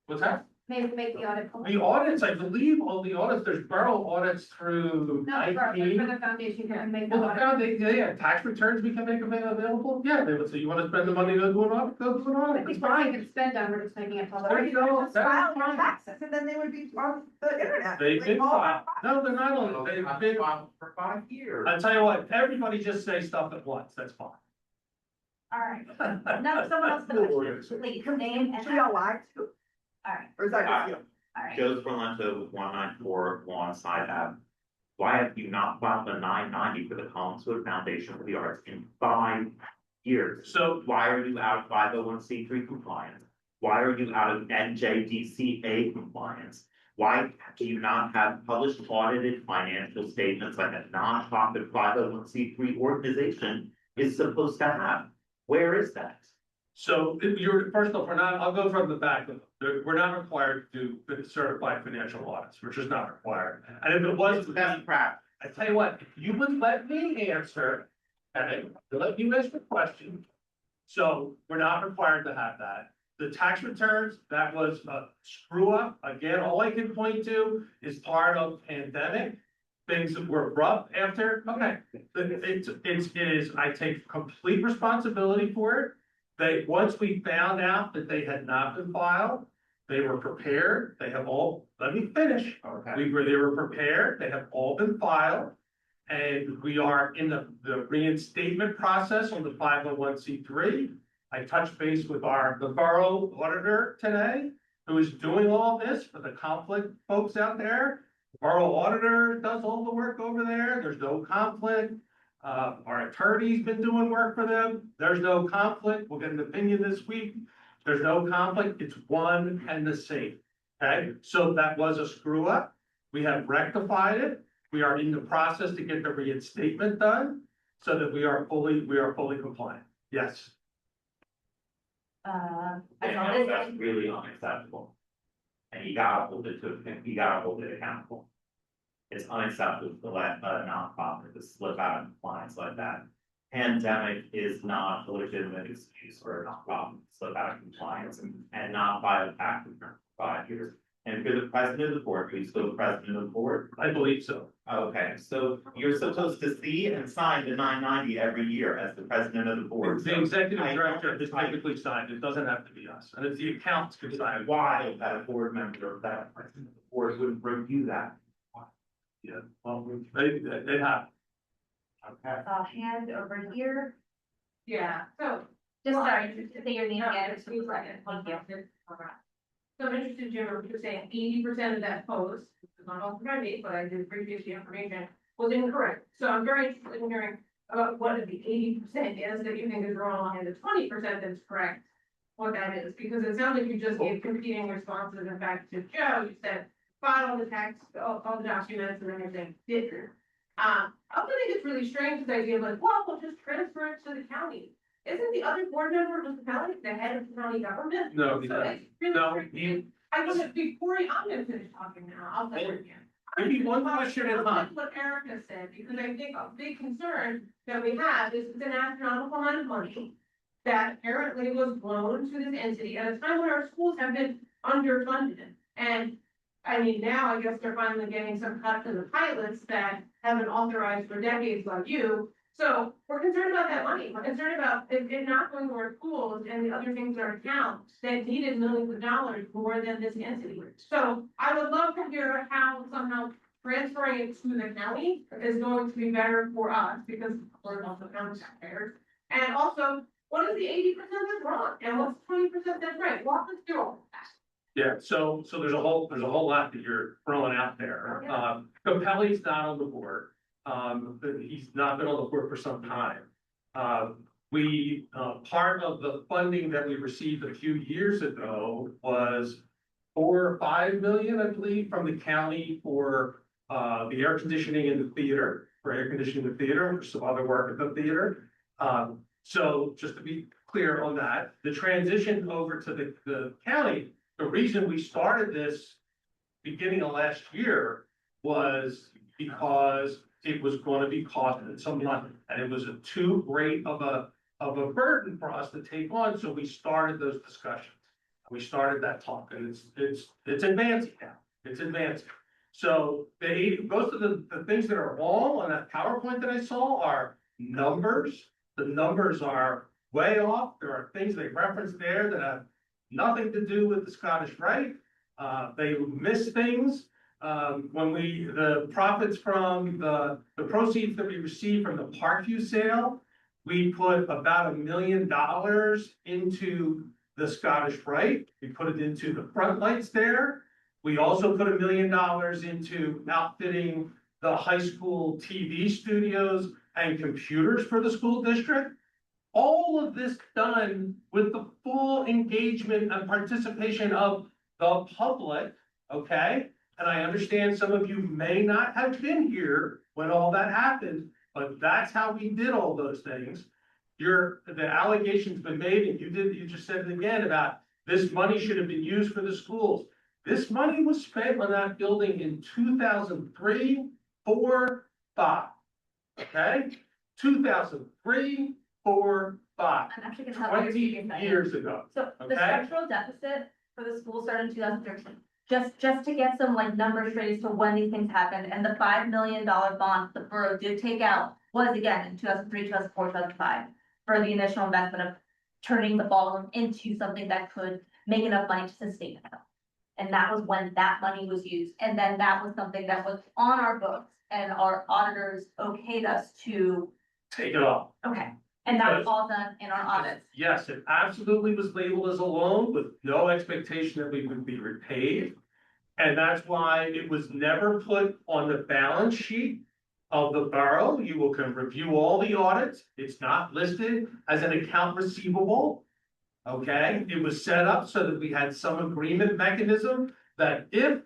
Speaker 2: what's that?
Speaker 5: Maybe make the audit public?
Speaker 2: The audits, I believe, all the audits, there's borough audits through
Speaker 5: No, for
Speaker 2: 19.
Speaker 5: the foundation, can we make the
Speaker 2: Well, the
Speaker 5: audit?
Speaker 2: foundation, yeah, tax returns we can make available, yeah, they would say, you wanna spend the money to do an audit, go do an
Speaker 5: I
Speaker 2: audit,
Speaker 5: think
Speaker 2: it's
Speaker 5: we're
Speaker 2: fine.
Speaker 5: taking spend on, we're just making it public.
Speaker 2: There you go,
Speaker 11: Just
Speaker 2: that's
Speaker 11: file your
Speaker 2: fine.
Speaker 11: taxes, and then they would be on the internet.
Speaker 2: They've
Speaker 11: like
Speaker 2: been
Speaker 11: all
Speaker 2: filed, no, they're not on, they've been,
Speaker 13: For 5 years.
Speaker 2: I tell you what, everybody just say stuff at once, that's fine.
Speaker 1: All right, now someone else, please, name and.
Speaker 11: Should we all lie too?
Speaker 1: All right,
Speaker 11: Or is that just you?
Speaker 1: all right.
Speaker 13: Joe's Berlento with 194 Lawnside Ave. Why have you not filed a 990 for the Collinswood Foundation for the Arts in 5 years?
Speaker 2: So,
Speaker 13: Why are you out of 501c3 compliance? Why are you out of NJDCA compliance? Why do you not have published audited financial statements like a nonprofit 501c3 organization is supposed to have? Where is that?
Speaker 2: so if you're, first off, I'll go from the back, we're not required to do certified financial audits, we're just not required. And if it was,
Speaker 13: It's best practice.
Speaker 2: I tell you what, if you would let me answer, and let you ask the question. So we're not required to have that. The tax returns, that was a screw up. Again, all I can point to is part of pandemic. Things that were rough after, okay, it is, I take complete responsibility for it. Once we found out that they had not been filed, they were prepared, they have all, let me finish.
Speaker 13: Okay.
Speaker 2: They were prepared, they have all been filed. And we are in the reinstatement process on the 501c3. I touched base with the borough auditor today, who is doing all this for the conflict folks out there. Borough auditor does all the work over there, there's no conflict. Our attorney's been doing work for them, there's no conflict, we'll get an opinion this week. There's no conflict, it's one and the same, okay? So that was a screw up, we have rectified it. We are in the process to get the reinstatement done, so that we are fully compliant, yes.
Speaker 1: I
Speaker 13: And
Speaker 1: saw this.
Speaker 13: that's really unacceptable. And you gotta hold it accountable. It's unacceptable to let a nonprofit to slip out of compliance like that. Pandemic is not a legitimate excuse for a nonprofit to slip out of compliance and not file a tax return for 5 years. And if you're the president of the board, are you still the president of the board?
Speaker 2: I believe so.
Speaker 13: Okay, so you're supposed to see and sign the 990 every year as the president of the board.
Speaker 2: The executive
Speaker 13: I-
Speaker 2: director is typically signed, it doesn't have to be us, and it's the accounts can sign.
Speaker 13: Why that a board member of that president of the board wouldn't review that?
Speaker 2: Yeah, well, they have.
Speaker 13: Okay.
Speaker 1: Hand over here,
Speaker 8: Yeah, so.
Speaker 1: just sorry, just say your name again, just a second, thank you.
Speaker 8: So I'm interested, Jim, if you're saying 80% of that post, which is not all from me, but I did previous information, was incorrect. So I'm very interested in hearing about what the 80% is that you think is wrong and the 20% that's correct. What that is, because it sounds like you just gave competing responses. In fact, to Joe, you said, file all the tax, all the documents, and then you're saying, didn't. I also think it's really strange, this idea of like, well, we'll just transfer it to the county. Isn't the other board member of the county, the head of the county government?
Speaker 2: No,
Speaker 8: So
Speaker 2: because,
Speaker 8: it's really
Speaker 2: no,
Speaker 8: strange. I was before, I'm gonna finish talking now, I'll let you again.
Speaker 2: maybe one question at a time.
Speaker 8: What Erica said, because I think a big concern that we have is it's an astronomical amount of money that apparently was blown to this entity at a time when our schools have been underfunded. And I mean, now I guess they're finally getting some cuts in the pilots that have been authorized for decades like you. So we're concerned about that money. We're concerned about it not going to our schools and the other things in our town that needed millions of dollars more than this entity. So I would love to hear how somehow transferring it to the county is going to be better for us because we're also county taxpayers. And also, what is the 80% that's wrong and what's 20% that's right? Walk us through all of that.
Speaker 2: Yeah, so there's a whole lot that you're throwing out there. Capelli's not on the board. He's not been on the board for some time. Part of the funding that we received a few years ago was 4 or 5 million, I believe, from the county for the air conditioning in the theater, for air conditioning the theater, and for some other work at the theater. So just to be clear on that, the transition over to the county, the reason we started this beginning of last year was because it was gonna be costing some money, and it was too great of a burden for us to take on, so we started those discussions. We started that talk, and it's advancing now, it's advancing. So most of the things that are wrong on that PowerPoint that I saw are numbers. The numbers are way off. There are things they referenced there that have nothing to do with the Scottish Rite. They miss things. The profits from the proceeds that we received from the Parkview sale, we put about $1 million into the Scottish Rite. We put it into the front lights there. We also put $1 million into outfitting the high school TV studios and computers for the school district. All of this done with the full engagement and participation of the public, okay? And I understand some of you may not have been here when all that happened, but that's how we did all those things. The allegation's been made, and you just said it again about this money should have been used for the schools. This money was spent on that building in 2003, 4, 5. Okay? 2003, 4, 5.
Speaker 1: I'm actually gonna have.
Speaker 2: 20 years ago.
Speaker 1: So the
Speaker 2: Okay.
Speaker 1: structural deficit for the school started in 2013. Just to get some like numbers straight as to when these things happened, and the $5 million bond the borough did take out was again in 2003, 2004, 2005 for the initial investment of turning the ballroom into something that could make enough money to sustain it. And that was when that money was used, and then that was something that was on our books, and our auditors okayed us to,
Speaker 2: Take it off.
Speaker 1: okay, and that was all done in our audits.
Speaker 2: Yes, it absolutely was labeled as a loan with no expectation that we would be repaid. And that's why it was never put on the balance sheet of the borough. You can review all the audits. It's not listed as an account receivable. Okay, it was set up so that we had some agreement mechanism that if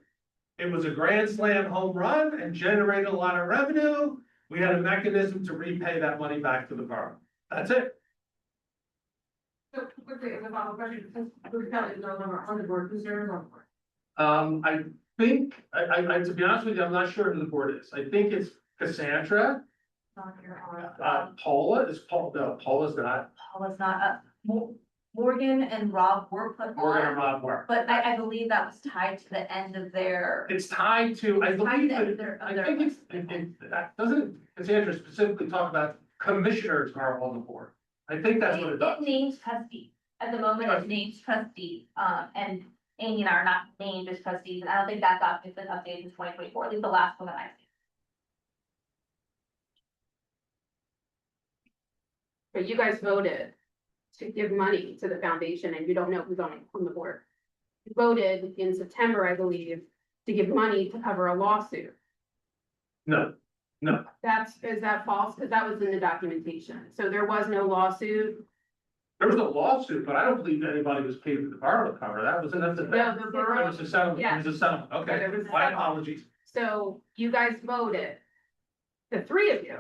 Speaker 2: it was a grand slam home run and generated a lot of revenue, we had a mechanism to repay that money back to the borough. That's it.
Speaker 8: So quickly, as a follow-up question, since Bruce Kelly is no longer on the board, who's there on the board?
Speaker 2: I think, to be honest with you, I'm not sure who the board is. I think it's Cassandra, Paula Paula's not,
Speaker 1: Paula's not, Morgan and Rob were put
Speaker 2: Morgan and
Speaker 1: on,
Speaker 2: Rob were.
Speaker 1: but I believe that was tied to the end of their.
Speaker 2: It's tied to, I
Speaker 1: Tied to
Speaker 2: believe
Speaker 1: the end
Speaker 2: that,
Speaker 1: of their,
Speaker 2: I
Speaker 1: of their.
Speaker 2: think that doesn't Cassandra specifically talk about commissioners are on the board. I think that's what it does.
Speaker 1: It names trustees, at the moment it names trustees, and Amy and I are not named as trustees, and I don't think that documents been updated in 2024, at least the last one that I've seen.
Speaker 12: But you guys voted to give money to the foundation and you don't know who's on the board. You voted in September, I believe, to give money to cover a lawsuit.
Speaker 2: No,
Speaker 12: Is that false? Because that was in the documentation. So there was no lawsuit.
Speaker 2: there was a lawsuit, but I don't believe anybody was paid for the borough to cover that. Wasn't that the?
Speaker 12: No, the
Speaker 2: It
Speaker 12: borough,
Speaker 2: was a settlement, it was a settlement, okay,
Speaker 12: There was a
Speaker 2: my
Speaker 12: settlement.
Speaker 2: apologies.
Speaker 12: so you guys voted, the three of you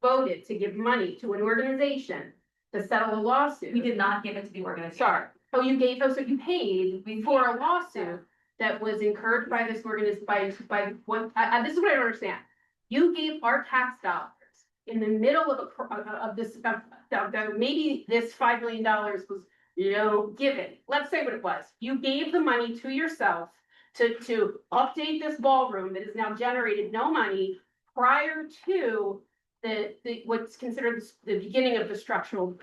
Speaker 12: voted to give money to an organization to settle a lawsuit.
Speaker 1: We did not give it to the organization.
Speaker 12: Sorry, oh, you gave, so you paid for a lawsuit that was incurred by this by what, this is what I don't understand. You gave our tax dollars in the middle of this, maybe this $5 million was, given. Let's say what it was. You gave the money to yourself to update this ballroom that has now generated no money prior to what's considered the beginning of the structural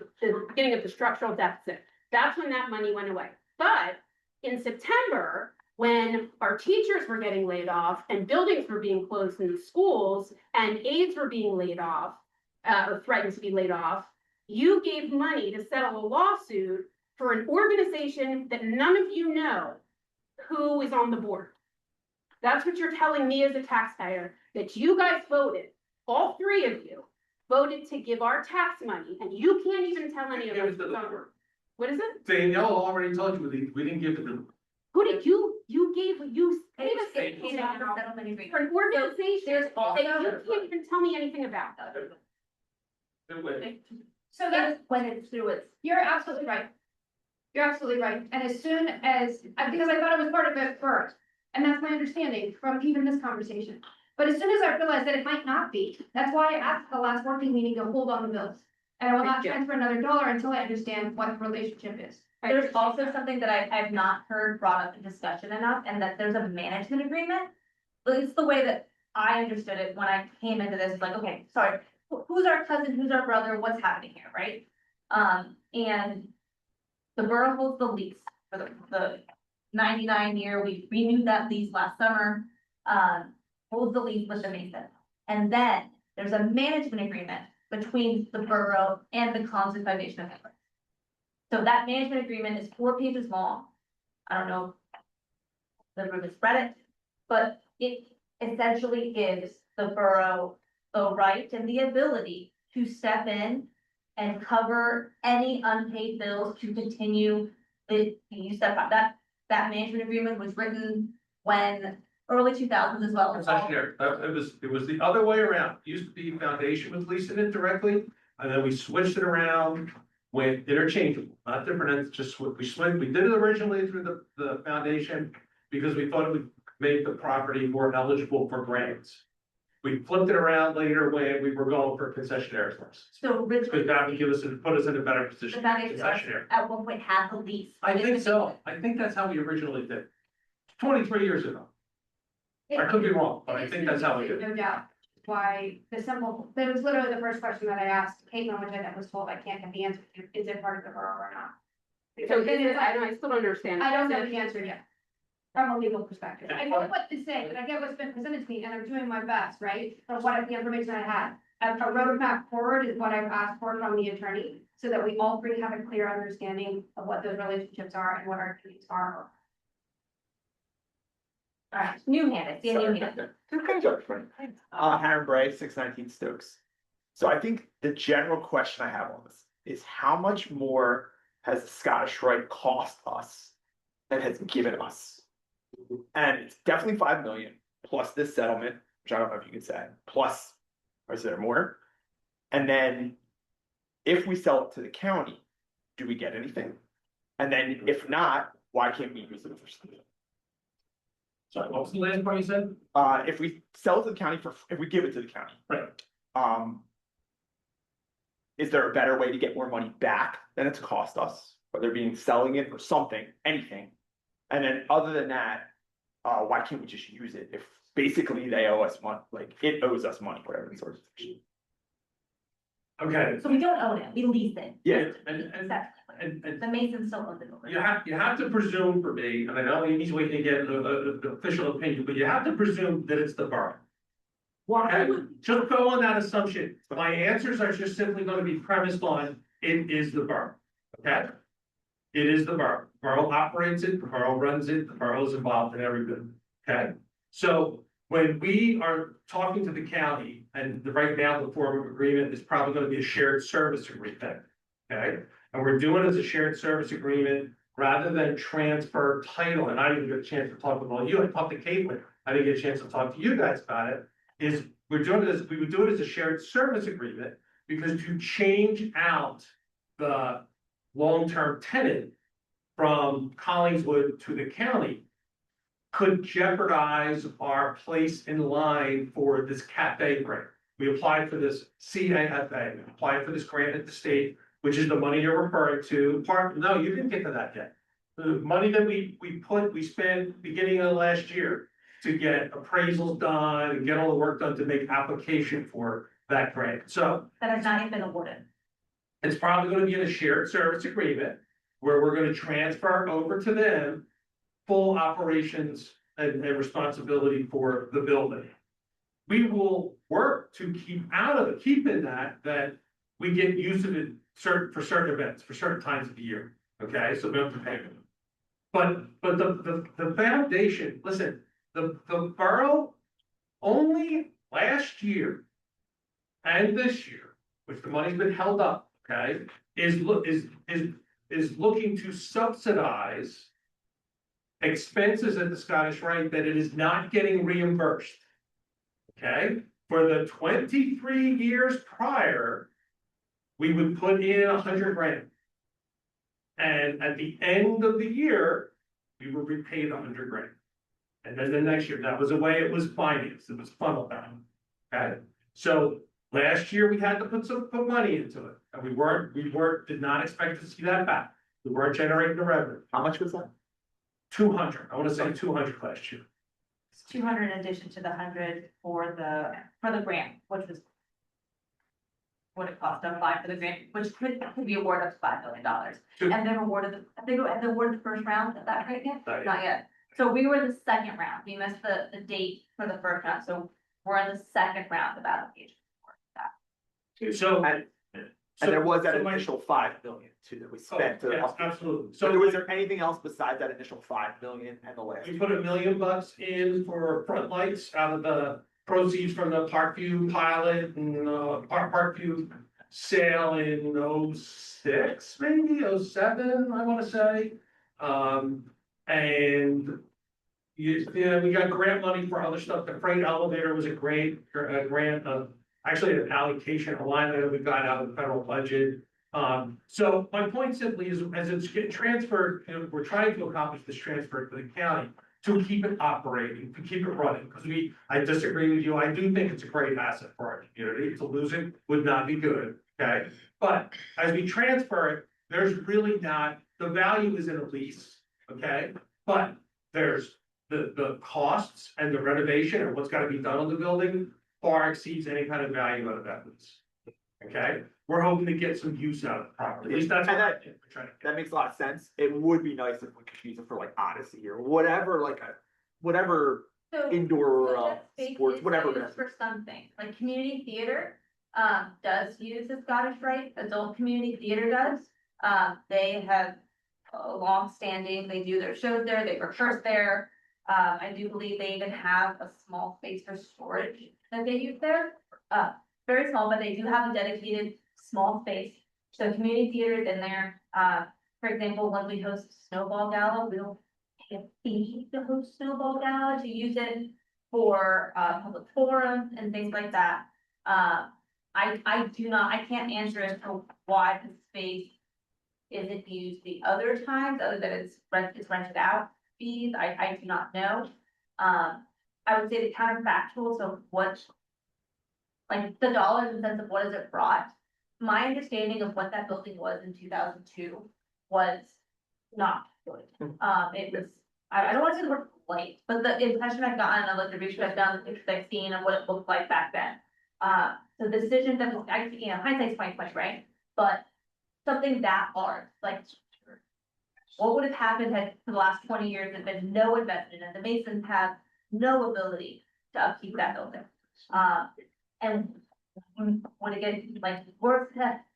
Speaker 12: deficit. That's when that money went away. But in September, when our teachers were getting laid off and buildings were being closed in the schools and aides were being laid off, or threatened to be laid off, you gave money to settle a lawsuit for an organization that none of you know who is on the board. That's what you're telling me as a taxpayer, that you guys voted, all three of you, voted to give our tax money, and you can't even tell any of us.
Speaker 2: Give it to the board.
Speaker 12: What is it?
Speaker 2: Danielle already told you, we didn't give it to.
Speaker 12: Who did you gave us
Speaker 1: It came out of the settlement agreement.
Speaker 12: for an organization
Speaker 1: there's
Speaker 12: that you
Speaker 1: also-
Speaker 12: can't even tell me anything about.
Speaker 5: So that's,
Speaker 1: when it's through its.
Speaker 5: you're absolutely right. You're absolutely right. And as soon as, because I thought it was part of it first, and that's my understanding from even this conversation. But as soon as I realized that it might not be, that's why I asked the last working meeting to hold on the bills. And I will not transfer another dollar until I understand what the relationship is.
Speaker 1: There's also something that I've not heard brought up in discussion enough, and that there's a management agreement. But it's the way that I understood it when I came into this, like, okay, sorry, who's our cousin, who's our brother, what's happening here, right? And the borough holds the lease for the 99 year, we renewed that lease last summer. Holds the lease with the Mason. And then there's a management agreement between the borough and the Collins Foundation of Veterans. So that management agreement is 4 pages long. I don't know if the room has read it, but it essentially gives the borough the right and the ability to step in and cover any unpaid bills to continue the use that management agreement was written when early 2000s as well.
Speaker 2: Concessionaire, it was the other way around. It used to be Foundation was leasing it directly, and then we switched it around with interchangeable, not different, it's just we switched, we did it originally through the foundation because we thought it would make the property more eligible for grants. We flipped it around later when we were going for concessionaire license.
Speaker 1: So originally,
Speaker 2: Because that would put us in a better
Speaker 1: the
Speaker 2: position.
Speaker 1: foundation
Speaker 2: Concessionaire.
Speaker 1: at one point had the lease.
Speaker 2: I think so. I think that's how we originally did. it. 23 years ago. I could be wrong, but I think that's how we did it.
Speaker 5: No doubt. Why the simple, that was literally the first question that I asked Caitlin, which I then was told I can't get the answer to, is it part of the borough or not?
Speaker 12: So I still don't understand.
Speaker 5: I don't know the answer yet. From a legal perspective. I know what to say, but I get what's been presented to me and I'm doing my best, right? From what the information I had. A roadmap forward is what I've asked for from the attorney, so that we all three have a clear understanding of what those relationships are and what our duties are.
Speaker 1: All right, new hand, it's a new hand.
Speaker 14: Harry Bray, 619 Stokes. So I think the general question I have on this is how much more has the Scottish Rite cost us than has given us? And it's definitely 5 million plus this settlement, which I don't know if you can say, plus, or is there more? And then if we sell it to the county, do we get anything? And then if not, why can't we use it for something?
Speaker 2: Sorry, what was the last part you said?
Speaker 14: If we sell it to the county if we give it to the county.
Speaker 2: Right.
Speaker 14: Is there a better way to get more money back than it's cost us, whether it being selling it or something, anything? And then other than that, why can't we just use it if basically they owe us money, like it owes us money, whatever the source is.
Speaker 2: Okay.
Speaker 1: So we don't own it, we lease it.
Speaker 2: Yeah,
Speaker 1: And the Masons still own it.
Speaker 2: you have to presume for me, and I know he's waiting to get an official opinion, but you have to presume that it's the borough.
Speaker 1: Why?
Speaker 2: Just go on that assumption. My answers are just simply going to be premised on it is the borough. Okay? It is the borough. Borough operates it, the borough runs it, the borough is involved in everything. Okay? So when we are talking to the county, and right now the form of agreement is probably going to be a shared service agreement. Okay? And we're doing it as a shared service agreement rather than transfer title. And I didn't get a chance to talk with all you. I talked to Caitlin. I didn't get a chance to talk to you guys about it. We would do it as a shared service agreement because to change out the long-term tenant from Collingswood to the county could jeopardize our place in line for this cafe grant. We applied for this CAFA, we applied for this grant at the state, which is the money you're referring to. No, you didn't get to that yet. The money that we spent beginning of last year to get appraisals done and get all the work done to make application for that grant. So
Speaker 1: That has not yet been awarded.
Speaker 2: it's probably gonna be in a shared service agreement where we're gonna transfer over to them full operations and responsibility for the building. We will work to keep in that we get use of it for certain events, for certain times of the year. Okay, so we don't have to pay them. But the foundation, listen, the borough only last year and this year, which the money's been held up, okay, is looking to subsidize expenses at the Scottish Rite that it is not getting reimbursed. Okay, for the 23 years prior, we would put in 100 grand. And at the end of the year, we were repaid 100 grand. And then the next year, that was the way it was financed, it was funneled down. Okay, so last year we had to put money into it, and we did not expect to see that back. We weren't generating the revenue.
Speaker 14: How much was that?
Speaker 2: 200, I wanna say 200 last year.
Speaker 1: It's 200 in addition to the 100 for the grant, which was what it cost to apply for the grant, which could be awarded up to $5 million.
Speaker 2: Sure.
Speaker 1: And they've awarded, have they awarded the first round of that right yet?
Speaker 2: Not yet.
Speaker 1: Not yet. So we were the second round. We missed the date for the first round, so we're in the second round of application for that.
Speaker 2: So.
Speaker 14: And there was that
Speaker 2: so my-
Speaker 14: initial 5 million too that we
Speaker 2: Oh,
Speaker 14: spent to.
Speaker 2: yes, absolutely.
Speaker 14: So
Speaker 2: So
Speaker 14: was there anything else besides that initial 5 million and the last?
Speaker 2: we put $1 million in for front lights out of the proceeds from the Parkview pilot and Parkview sale in 06, maybe 07, I wanna say. And we got grant money for other stuff. The freight elevator was a grant, actually an allocation, a line item we got out of the federal budget. So my point simply is, as it's getting transferred, and we're trying to accomplish this transfer to the county to keep it operating, to keep it running, because I disagree with you. I do think it's a great asset for our community. To lose it would not be good, okay? But as we transfer it, there's really not, the value is in a lease, okay? But there's the costs and the renovation and what's gotta be done on the building far exceeds any kind of value out of that lease. Okay, we're hoping to get some use out of the property, at least that's what
Speaker 14: And
Speaker 2: I think we're trying to get.
Speaker 14: That makes a lot of sense. It would be nice if we could use it for like Odyssey or whatever, whatever
Speaker 1: So-
Speaker 14: indoor
Speaker 1: So that space
Speaker 14: sports,
Speaker 1: is
Speaker 14: whatever. it
Speaker 1: used
Speaker 14: is.
Speaker 1: for something, like community theater, does use the Scottish Rite, adult community theater does. They have a long-standing, they do their shows there, they rehearse there. I do believe they even have a small space for storage that they use there. Very small, but they do have a dedicated small space. So community theater is in there. For example, when we host Snowball Gala, we'll get a fee to host Snowball Gala, to use it for public forums and things like that. I can't answer as to why the space isn't used the other times, other than it's rented out fees. I do not know. I would say the counterfactual, so what, like the dollars and cents of what has it brought? My understanding of what that building was in 2002 was not good. It was, I don't want to say the word light, but the impression I've gotten of like the research I've done, the pictures I've seen and what it looked like back then. So the decision that was actually, hindsight's 20/20, right? But something that large, like what would have happened had for the last 20 years there's been no investment and the Masons have no ability to upkeep that building? And when it gets like, we're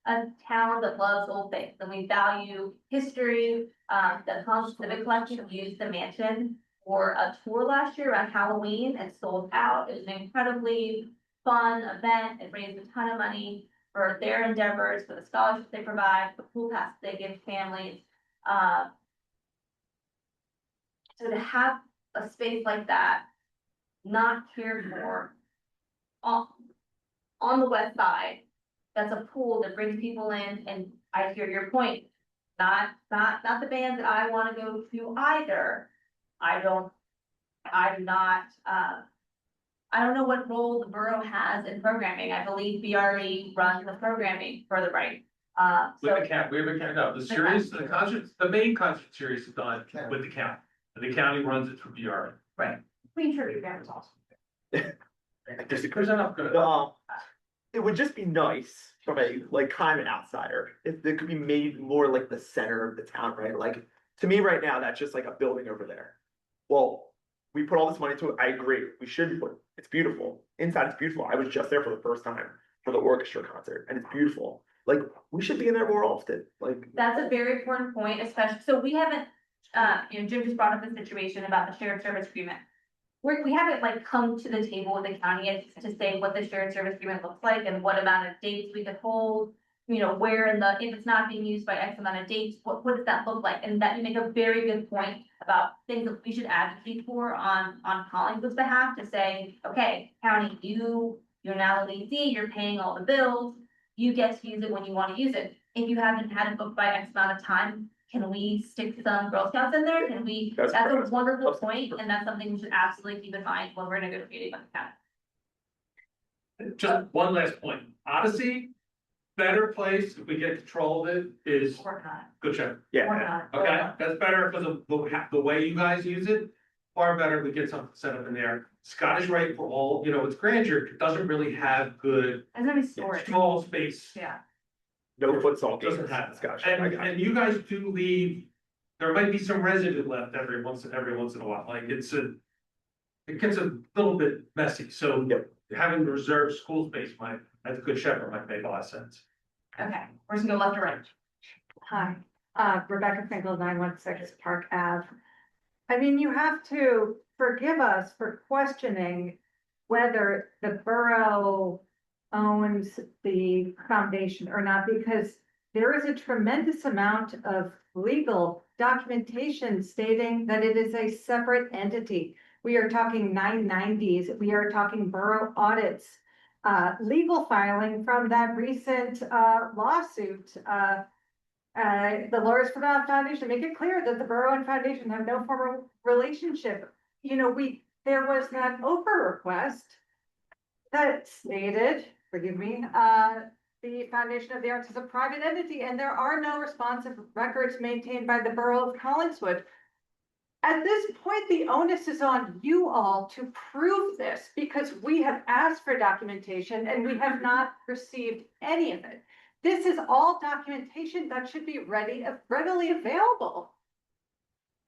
Speaker 1: a town that loves old things and we value history. The College Civic Collection used the mansion for a tour last year around Halloween and sold out. It was an incredibly fun event. It raised a ton of money for their endeavors, for the scholarships they provide, the pool passes they give families. So to have a space like that not cared for on the west side, that's a pool that brings people in, and I hear your point. Not the band that I wanna go to either. I do not, I don't know what role the borough has in programming. I believe BRE runs the programming for the right.
Speaker 2: With
Speaker 1: So
Speaker 2: the county, we have a county, no, the series, the concerts, the main concert series is done with the county. And the county runs it through BRE.
Speaker 1: Queen Tribute Band is awesome.
Speaker 14: I disagree.
Speaker 2: Present up good.
Speaker 14: It would just be nice from a like kind of an outsider if it could be made more like the center of the town, right? Like to me right now, that's just like a building over there. Well, we put all this money into it. I agree. We should put, it's beautiful. Inside it's beautiful. I was just there for the first time for the orchestra concert and it's beautiful. Like we should be in there more often. Like
Speaker 1: That's a very important point, especially, so we haven't, Jim just brought up the situation about the shared service agreement. We haven't like come to the table with the county yet to say what the shared service agreement looks like and what amount of dates we could hold. Where if it's not being used by X amount of dates, what does that look like? And that you make a very good point about things that we should advocate for on Collingwood's behalf to say, okay, county, you're now a leasing, you're paying all the bills. you get to use it when you want to use it. If you haven't had it booked by X amount of time, can we stick some Girl Scouts in there? Can we,
Speaker 14: That's
Speaker 1: that's a
Speaker 14: correct.
Speaker 1: wonderful point, and that's something we should absolutely keep in mind when we're negotiating with the county.
Speaker 2: Just one last point, Odyssey, better place, if we get control of it, is
Speaker 1: Or not,
Speaker 2: Good Shepherd.
Speaker 1: or
Speaker 14: Yeah,
Speaker 1: not.
Speaker 2: Okay, that's better because of the way you guys use it. Far better if we get something set up in there. Scottish Rite for all, you know, it's Grandeur, it doesn't really have good
Speaker 1: There's gonna be storage,
Speaker 2: small space.
Speaker 1: yeah.
Speaker 14: no foot salt
Speaker 2: Doesn't
Speaker 14: games,
Speaker 2: have,
Speaker 14: Scotch.
Speaker 2: and,
Speaker 14: I got it.
Speaker 2: and you guys do leave, there might be some residue left every once in a while, like it gets a little bit messy, so
Speaker 14: Yep.
Speaker 2: having reserved school space might, as a Good Shepherd might make a lot of sense.
Speaker 1: Okay, we're just gonna go left or right.
Speaker 3: Hi, Rebecca Finkel, 916 Park Ave. I mean, you have to forgive us for questioning whether the borough owns the foundation or not, because there is a tremendous amount of legal documentation stating that it is a separate entity. We are talking 990s, we are talking borough audits, legal filing from that recent lawsuit. The lawyers for the foundation make it clear that the borough and foundation have no formal relationship. You know, there was that Oprah request that stated, forgive me, the Foundation of the Arts is a private entity and there are no responsive records maintained by the borough of Collingswood. At this point, the onus is on you all to prove this because we have asked for documentation and we have not received any of it. This is all documentation that should be readily available.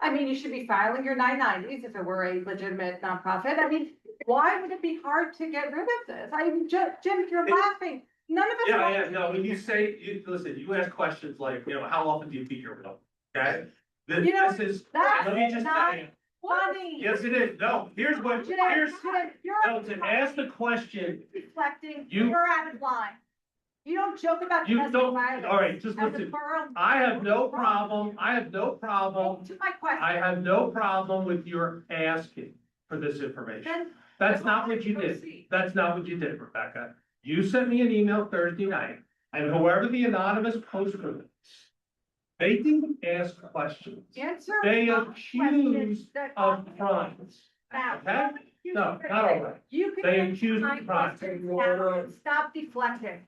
Speaker 3: I mean, you should be filing your 990s if it were a legitimate nonprofit. I mean, why would it be hard to get rid of this? Jim, you're laughing. None of us.
Speaker 2: Yeah, no, when you say, listen, you ask questions like, you know, how often do you feed your milk? Okay?
Speaker 3: You know,
Speaker 2: This is,
Speaker 3: that's
Speaker 2: let me just
Speaker 3: not
Speaker 2: say,
Speaker 3: funny.
Speaker 2: yes, it is, no, here's what,
Speaker 3: Jim,
Speaker 2: here's,
Speaker 3: you're
Speaker 2: no, to ask the question,
Speaker 3: deflecting,
Speaker 2: You-
Speaker 3: you're out of line. You don't joke about
Speaker 2: you
Speaker 3: domestic
Speaker 2: don't,
Speaker 3: violence.
Speaker 2: all right, just
Speaker 3: as a
Speaker 2: listen.
Speaker 3: borough.
Speaker 2: I have no problem
Speaker 3: To my question.
Speaker 2: I have no problem with your asking for this information.
Speaker 3: Then
Speaker 2: That's not what you did.
Speaker 3: proceed.
Speaker 2: That's not what you did, Rebecca. You sent me an email Thursday night, and whoever the anonymous poster was, they didn't ask questions.
Speaker 3: Answer.
Speaker 2: They
Speaker 3: my
Speaker 2: accused
Speaker 3: questions that
Speaker 2: of
Speaker 3: are-
Speaker 2: crimes.
Speaker 3: Now,
Speaker 2: Okay? No, not all right.
Speaker 3: You can.
Speaker 2: They
Speaker 3: answer
Speaker 2: accused
Speaker 3: my
Speaker 2: of crimes.
Speaker 3: questions now. Stop deflecting.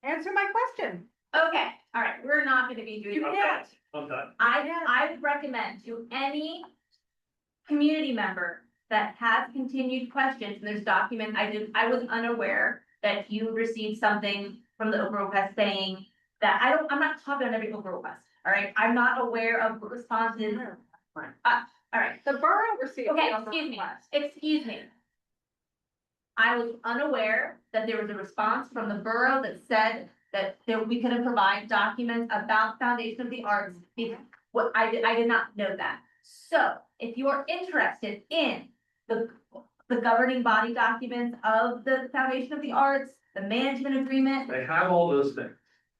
Speaker 3: Answer my question.
Speaker 1: Okay, all right, we're not gonna be doing
Speaker 3: You
Speaker 1: that.
Speaker 3: can't.
Speaker 2: I'm done.
Speaker 1: I would recommend to any community member that has continued questions, and there's documents, I was unaware that you received something from the Oprah request saying that, I'm not talking on every Oprah request, all right? I'm not aware of responses. All right,
Speaker 3: The borough received.
Speaker 1: okay,
Speaker 3: the
Speaker 1: excuse me,
Speaker 3: request.
Speaker 1: excuse me. I was unaware that there was a response from the borough that said that we couldn't provide documents about Foundation of the Arts. I did not know that. So if you are interested in the governing body documents of the Foundation of the Arts, the management agreement,
Speaker 2: They have all those things.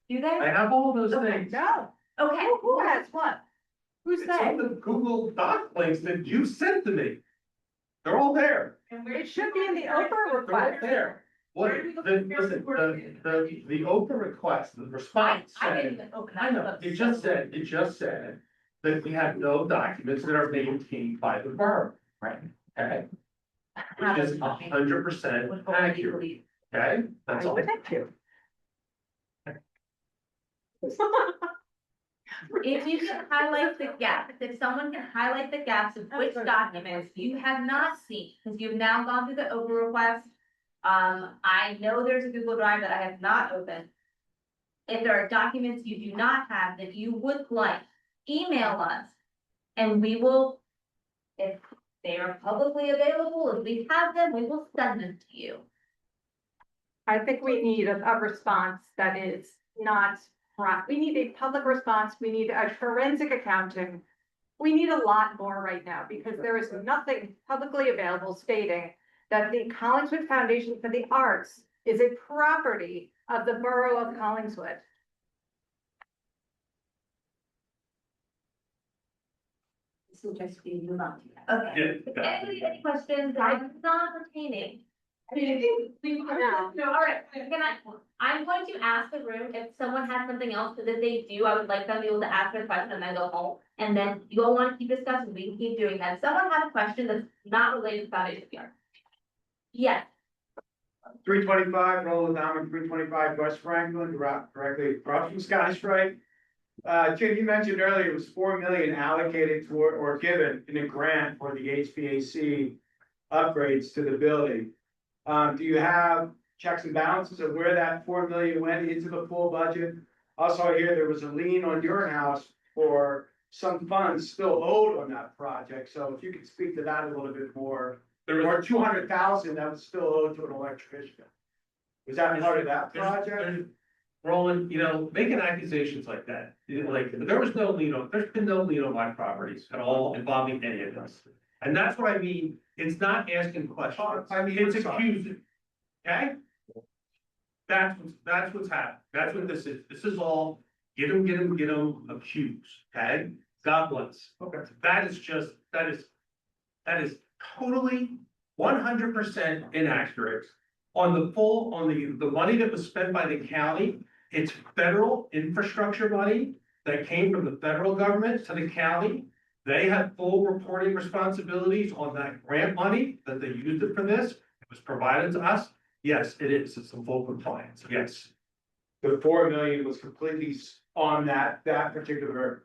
Speaker 1: do
Speaker 2: They
Speaker 1: they?
Speaker 2: have all those
Speaker 1: Okay.
Speaker 2: things.
Speaker 3: No,
Speaker 1: Okay,
Speaker 3: who has what? Who's
Speaker 2: It's on
Speaker 3: that?
Speaker 2: the Google Doc links that you sent to me. They're all there.
Speaker 3: It should be in the Oprah
Speaker 2: They're all
Speaker 3: request.
Speaker 2: there. What, listen, the Oprah request, the response
Speaker 1: I didn't
Speaker 2: said,
Speaker 1: even open
Speaker 2: I
Speaker 1: that.
Speaker 2: know,
Speaker 1: book,
Speaker 2: it
Speaker 1: so-
Speaker 2: just said that we have no documents that are maintained by the borough.
Speaker 1: Right.
Speaker 2: Okay? Which is 100%
Speaker 1: Would only
Speaker 2: accurate,
Speaker 1: believe.
Speaker 2: okay? That's
Speaker 3: I
Speaker 2: all.
Speaker 3: wouldn't you.
Speaker 1: If you can highlight the gaps, if someone can highlight the gaps of which documents you have not seen, because you've now gone through the Oprah request. I know there's a Google Drive that I have not opened. If there are documents you do not have that you would like, email us. And we will, if they are publicly available, if we have them, we will send them to you.
Speaker 3: I think we need a response that is not, we need a public response, we need a forensic accounting. We need a lot more right now because there is nothing publicly available stating that the Collingswood Foundation for the Arts is a property of the borough of Collingswood.
Speaker 1: This will just be move on to that. Okay.
Speaker 2: Yeah,
Speaker 1: If anybody has any questions, I'm not retaining
Speaker 8: I mean, I think we.
Speaker 12: No.
Speaker 8: No, all right.
Speaker 7: I'm going to ask the room if someone has something else, because if they do, I would like them to be able to ask their question and then go home. And then you all want to keep discussing, we can keep doing that. If someone has a question that's not related to Foundation PR. Yes,
Speaker 15: 325, Roland Diamond, 325 West Franklin, directly across from Scottish Rite. Jim, you mentioned earlier it was 4 million allocated toward or given in a grant for the HVAC upgrades to the building. Do you have checks and balances of where that 4 million went into the full budget? Also, I hear there was a lien on your house for some funds still owed on that project, so if you could speak to that a little bit more. There were 200,000 that was still owed to an electrician. Was that part of that project?
Speaker 2: Roland, you know, making accusations like that, like, there's been no lien on my properties at all involving any of this. And that's what I mean, it's not asking questions,
Speaker 15: I mean,
Speaker 2: it's
Speaker 15: I'm sorry.
Speaker 2: accusing, okay? That's what's happening, that's what this is all, get them accused, okay? God bless.
Speaker 15: Okay.
Speaker 2: That is totally 100% inaccurate. On the money that was spent by the county, it's federal infrastructure money that came from the federal government to the county. They have full reporting responsibilities on that grant money that they used it for this. It was provided to us. Yes, it is. It's in full compliance. Yes.
Speaker 15: The 4 million was completely on that particular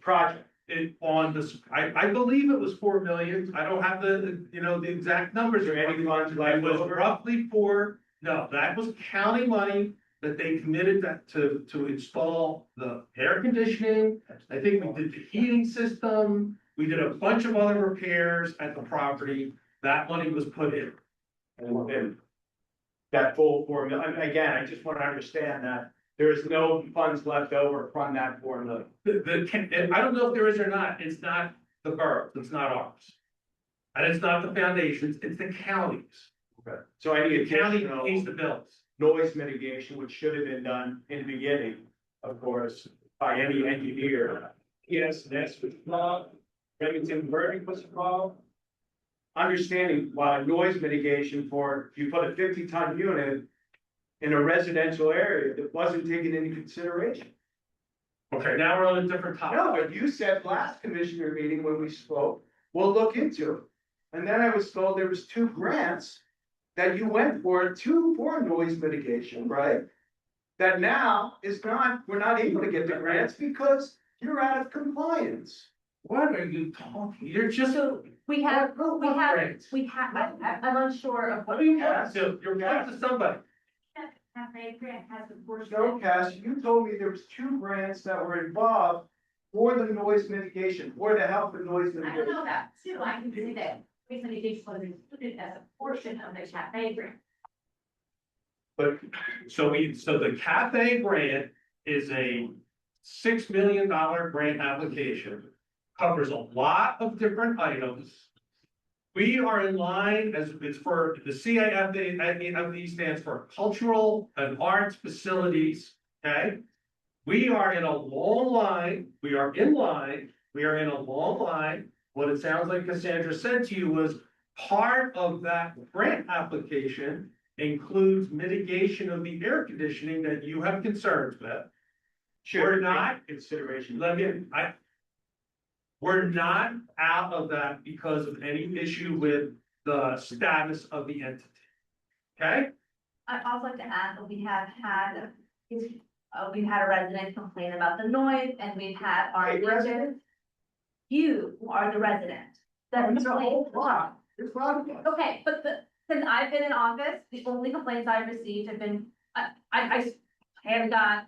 Speaker 15: project.
Speaker 2: I believe it was 4 million. I don't have the exact numbers.
Speaker 15: Is there any funds left
Speaker 2: It was
Speaker 15: over?
Speaker 2: roughly no, that was county money that they committed to install the air conditioning. I think we did the heating system. We did a bunch of other repairs at the property. That money was put in.
Speaker 15: And that full 4 million, again, I just want to understand that there is no funds left over from that 4 million.
Speaker 2: I don't know if there is or not. It's not the borough. It's not ours. And it's not the foundations. It's the counties.
Speaker 15: Okay. So any
Speaker 2: The county
Speaker 15: additional
Speaker 2: pays the bills.
Speaker 15: noise mitigation, which should have been done in the beginning, of course, by any engineer. Yes, that's what's involved. Remington Burning was involved. Understanding why noise mitigation if you put a 50-ton unit in a residential area that wasn't taken into consideration.
Speaker 2: Okay, now we're on a different topic.
Speaker 15: No, but you said last commissioner meeting when we spoke, we'll look into it. And then I was told there was 2 grants that you went for noise mitigation, right? That now we're not able to get the grants because you're out of compliance.
Speaker 2: What are you talking? You're just.
Speaker 7: I'm unsure of
Speaker 2: What
Speaker 7: what.
Speaker 2: do you want to? You're pointing to somebody.
Speaker 5: Cafe grant has a portion.
Speaker 15: No, Cass, you told me there was 2 grants that were involved for the noise mitigation, for the health and noise
Speaker 5: I don't
Speaker 15: mitigation.
Speaker 5: know that, too, I can see that, noise mitigation was included as a portion of the cafe grant.
Speaker 2: But, so the cafe grant is a $6 million grant application. Covers a lot of different items. We are in line as it's for the CIFD stands for Cultural and Arts Facilities, okay? We are in a long line, we are in a long line. What it sounds like Cassandra said to you was part of that grant application includes mitigation of the air conditioning that you have concerns with. We're not,
Speaker 15: Consideration.
Speaker 2: we're not out of that because of any issue with the status of the entity. Okay?
Speaker 1: I'd also like to add that we've had a resident complain about the noise, and we've had our
Speaker 15: A resident?
Speaker 1: You are the resident. That's
Speaker 15: It's a whole
Speaker 1: complaint.
Speaker 15: lot. There's a lot of us.
Speaker 1: Okay, but since I've been in office, the only complaints I've received have been, I haven't got,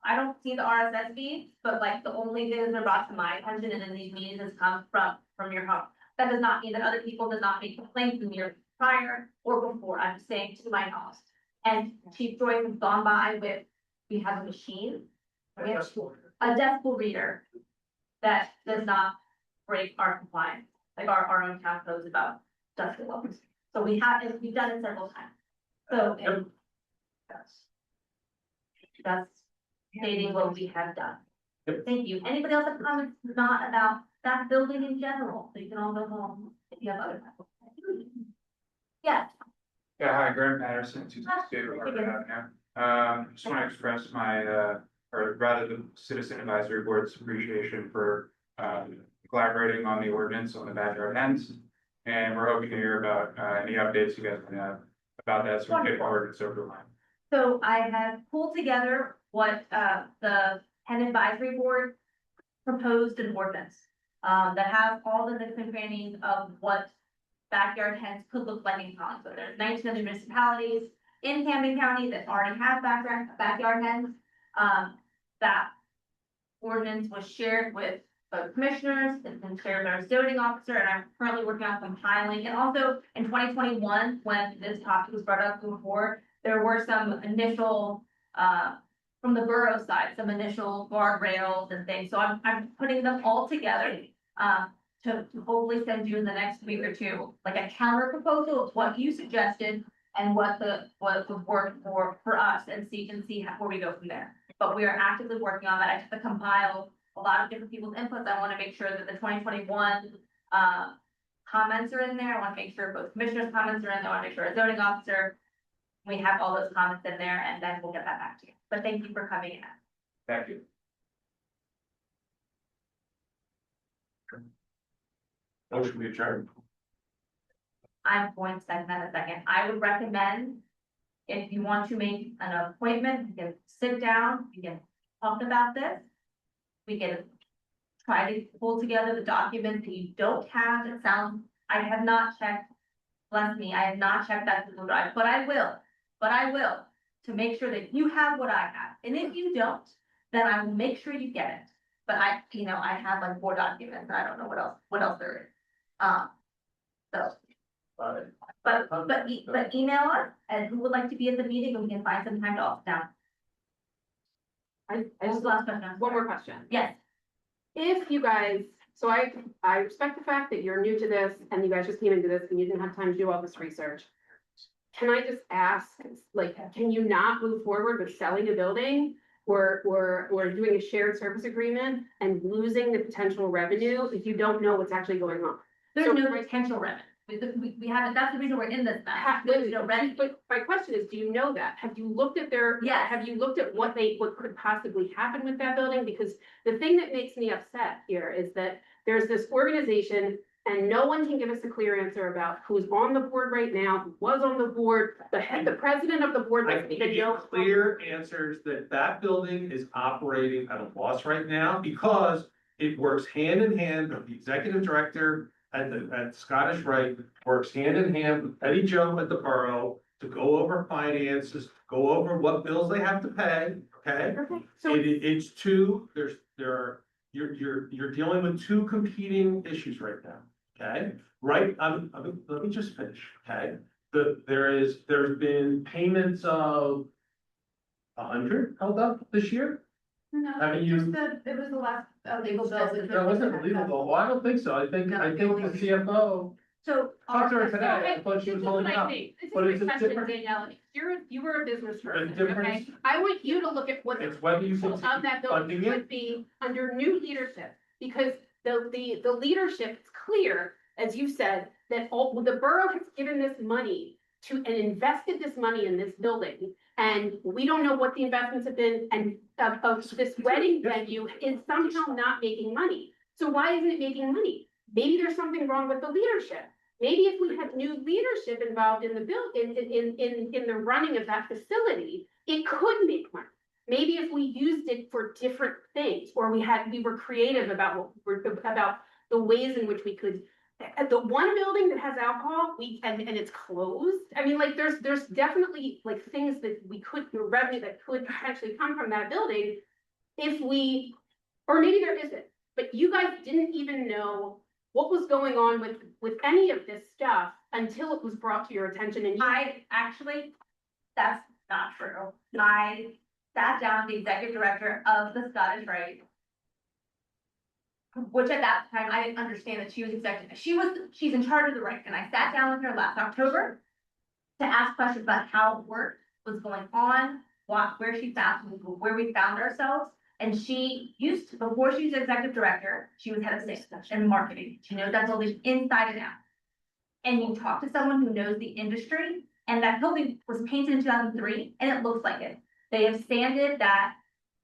Speaker 1: I don't see the RSS feed, but like the only things that are brought to my attention and in these meetings has come from your home. That does not mean that other people did not make complaints in the year prior or before, I'm saying to my knowledge. And Chief Joyce has gone by with, we have a machine, we have a decibel reader that does not break our compliance, like our own town codes about decibel levels. So we've done it several times. So that's stating what we have done. Thank you. Anybody else have comments not about that building in general? So you can all go home if you have other questions. Yes.
Speaker 16: Yeah, hi, Graham Patterson, 262 Harvard Avenue. Just want to express my, or rather the Citizen Advisory Board's appreciation for collaborating on the ordinance on the backyard hens. And we're hoping to hear about any updates you guys can have about that, so we can get the ordinance over the line.
Speaker 1: So I have pulled together what the Hen Advisory Board proposed an ordinance that has all the nooks and crannies of what backyard hens could look like in Collins. So there's 19 other municipalities in Camden County that already have backyard hens. That ordinance was shared with both commissioners, it's been shared with our zoning officer, and I'm currently working on compiling. And also in 2021, when this topic was brought up before, there were some initial from the borough side, some initial guardrails and things. So I'm putting them all together to hopefully send you in the next week or two, like a counter proposal of what you suggested and what would work for us, and see where we go from there. But we are actively working on that. I have to compile a lot of different people's inputs. I want to make sure that the 2021 comments are in there. I want to make sure both commissioners' comments are in there. I want to make sure our zoning officer, we have all those comments in there, and then we'll get that back to you. But thank you for coming in.
Speaker 16: Thank you.
Speaker 2: Motion be adjourned.
Speaker 1: I'm going to second that in a second. I would recommend, if you want to make an appointment, you can sit down, you can talk about this. We can try to pull together the documents that you don't have. It sounds, I have not checked, bless me, I have not checked that Google Drive, but I will, to make sure that you have what I have. And if you don't, then I will make sure you get it. But I have like 4 documents, and I don't know what else there is. But email us, and who would like to be at the meeting, and we can find some time to all sit down.
Speaker 12: I
Speaker 1: Just
Speaker 12: just,
Speaker 1: last question.
Speaker 12: one more question.
Speaker 1: Yes,
Speaker 12: If you guys, so I respect the fact that you're new to this and you guys just came into this and you didn't have time to do all this research. Can I just ask, like, can you not move forward with selling a building or doing a shared service agreement and losing the potential revenue if you don't know what's actually going on?
Speaker 1: there's
Speaker 12: So-
Speaker 1: no potential revenue. We haven't, that's the reason we're in this mess. There's no revenue.
Speaker 12: But my question is, do you know that? Have you looked at
Speaker 1: Yes.
Speaker 12: have you looked at what could possibly happen with that building? Because the thing that makes me upset here is that there's this organization and no one can give us a clear answer about who's on the board right now, who was on the board, the president of the board.
Speaker 2: I
Speaker 12: doesn't
Speaker 2: can
Speaker 12: even
Speaker 2: give you
Speaker 12: know.
Speaker 2: clear answers that building is operating at a loss right now because it works hand in hand with the executive director at Scottish Rite, works hand in hand with Betty Jo at the borough to go over finances, go over what bills they have to pay, okay?
Speaker 12: Okay, so
Speaker 2: It's two, you're dealing with 2 competing issues right now, okay? Right, let me just finish, okay? There's been payments of 100 held up this year?
Speaker 5: No,
Speaker 2: Haven't you-
Speaker 5: it was the last legal bill.
Speaker 2: That wasn't believable, well, I don't think so, I think the CFO
Speaker 1: So.
Speaker 2: talked to her today,
Speaker 12: Okay,
Speaker 2: I thought she was
Speaker 12: this is
Speaker 2: holding
Speaker 12: what I
Speaker 2: up.
Speaker 12: think. This is
Speaker 2: But
Speaker 12: my
Speaker 2: it's a
Speaker 12: question,
Speaker 2: different-
Speaker 12: Danielle. You were a business person,
Speaker 2: difference-
Speaker 12: okay? I want you to look at what the
Speaker 2: It's whether you
Speaker 12: potential of that building
Speaker 2: funding it.
Speaker 12: would be under new leadership. Because the leadership is clear, as you said, that the borough has given this money and invested this money in this building. And we don't know what the investments have been, and of this wedding venue is somehow not making money. So why isn't it making money? Maybe there's something wrong with the leadership. Maybe if we had new leadership involved in the in the running of that facility, it could make money. Maybe if we used it for different things, or we were creative about about the ways in which we could. The one building that has alcohol, and it's closed. I mean, like, there's definitely like things that the revenue that could potentially come from that building. Or maybe there isn't, but you guys didn't even know what was going on with any of this stuff until it was brought to your attention and
Speaker 1: That's not true. I sat down with the executive director of the Scottish Rite, which at that time, I didn't understand that she was executive. She's in charge of the Rite, and I sat down with her last October to ask questions about how work was going on, where we found ourselves. And before she was executive director, she was head of sales and marketing. She knows that building inside and out. And you talk to someone who knows the industry, And that building was painted in 2003, and it looks like it. They have sanded that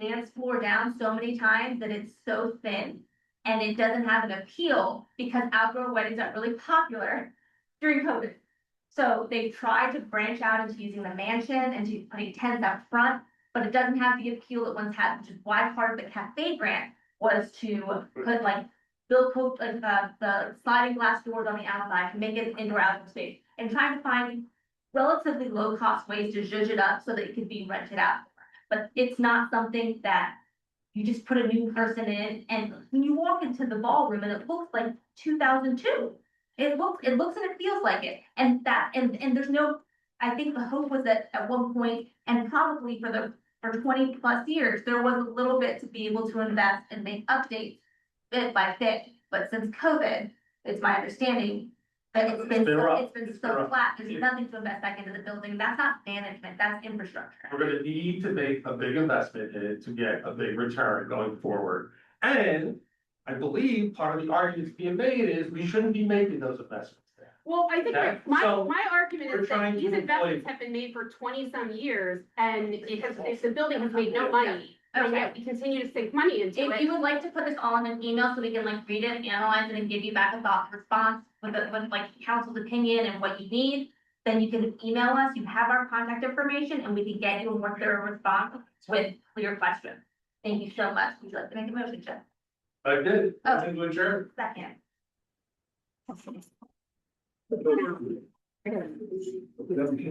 Speaker 1: dance floor down so many times that it's so thin. And it doesn't have an appeal because outdoor weddings are really popular during COVID. So they've tried to branch out into using the mansion and to putting tents out front, but it doesn't have the appeal it once had, which is why part of the cafe grant was to put like the sliding glass doors on the outside to make it indoor outdoor space, and trying to find relatively low cost ways to zhuzh it up so that it could be rented out. But it's not something that you just put a new person in, and when you walk into the ballroom and it looks like 2002. It looks and it feels like it, and there's no, I think the hope was that at one point, and probably for 20 plus years, there was a little bit to be able to invest and make updates bit by bit, but since COVID, it's my understanding that it's been so flat, there's nothing to invest back into the building. That's not management, that's infrastructure.
Speaker 2: We're gonna need to make a big investment in it to get a big return going forward. And I believe part of the argument being made is we shouldn't be making those investments there.
Speaker 12: Well, I think
Speaker 2: Okay,
Speaker 12: my
Speaker 2: so
Speaker 12: argument
Speaker 2: we're
Speaker 12: is that
Speaker 2: trying to
Speaker 12: these investments
Speaker 2: avoid-
Speaker 12: have been made for 20-some years, and if the building has made no money, and yet we continue to sink money into
Speaker 1: If
Speaker 12: it.
Speaker 1: you would like to put this all in an email so we can like read it, analyze it, and give you back a thoughtful response with like council's opinion and what you need, then you can email us, you have our contact information, and we can get you a more thorough response with clear questions. Thank you so much. Would you like to make a motion, Jeff?
Speaker 2: I did,
Speaker 1: Oh.
Speaker 2: I think we're adjourned.
Speaker 1: Second.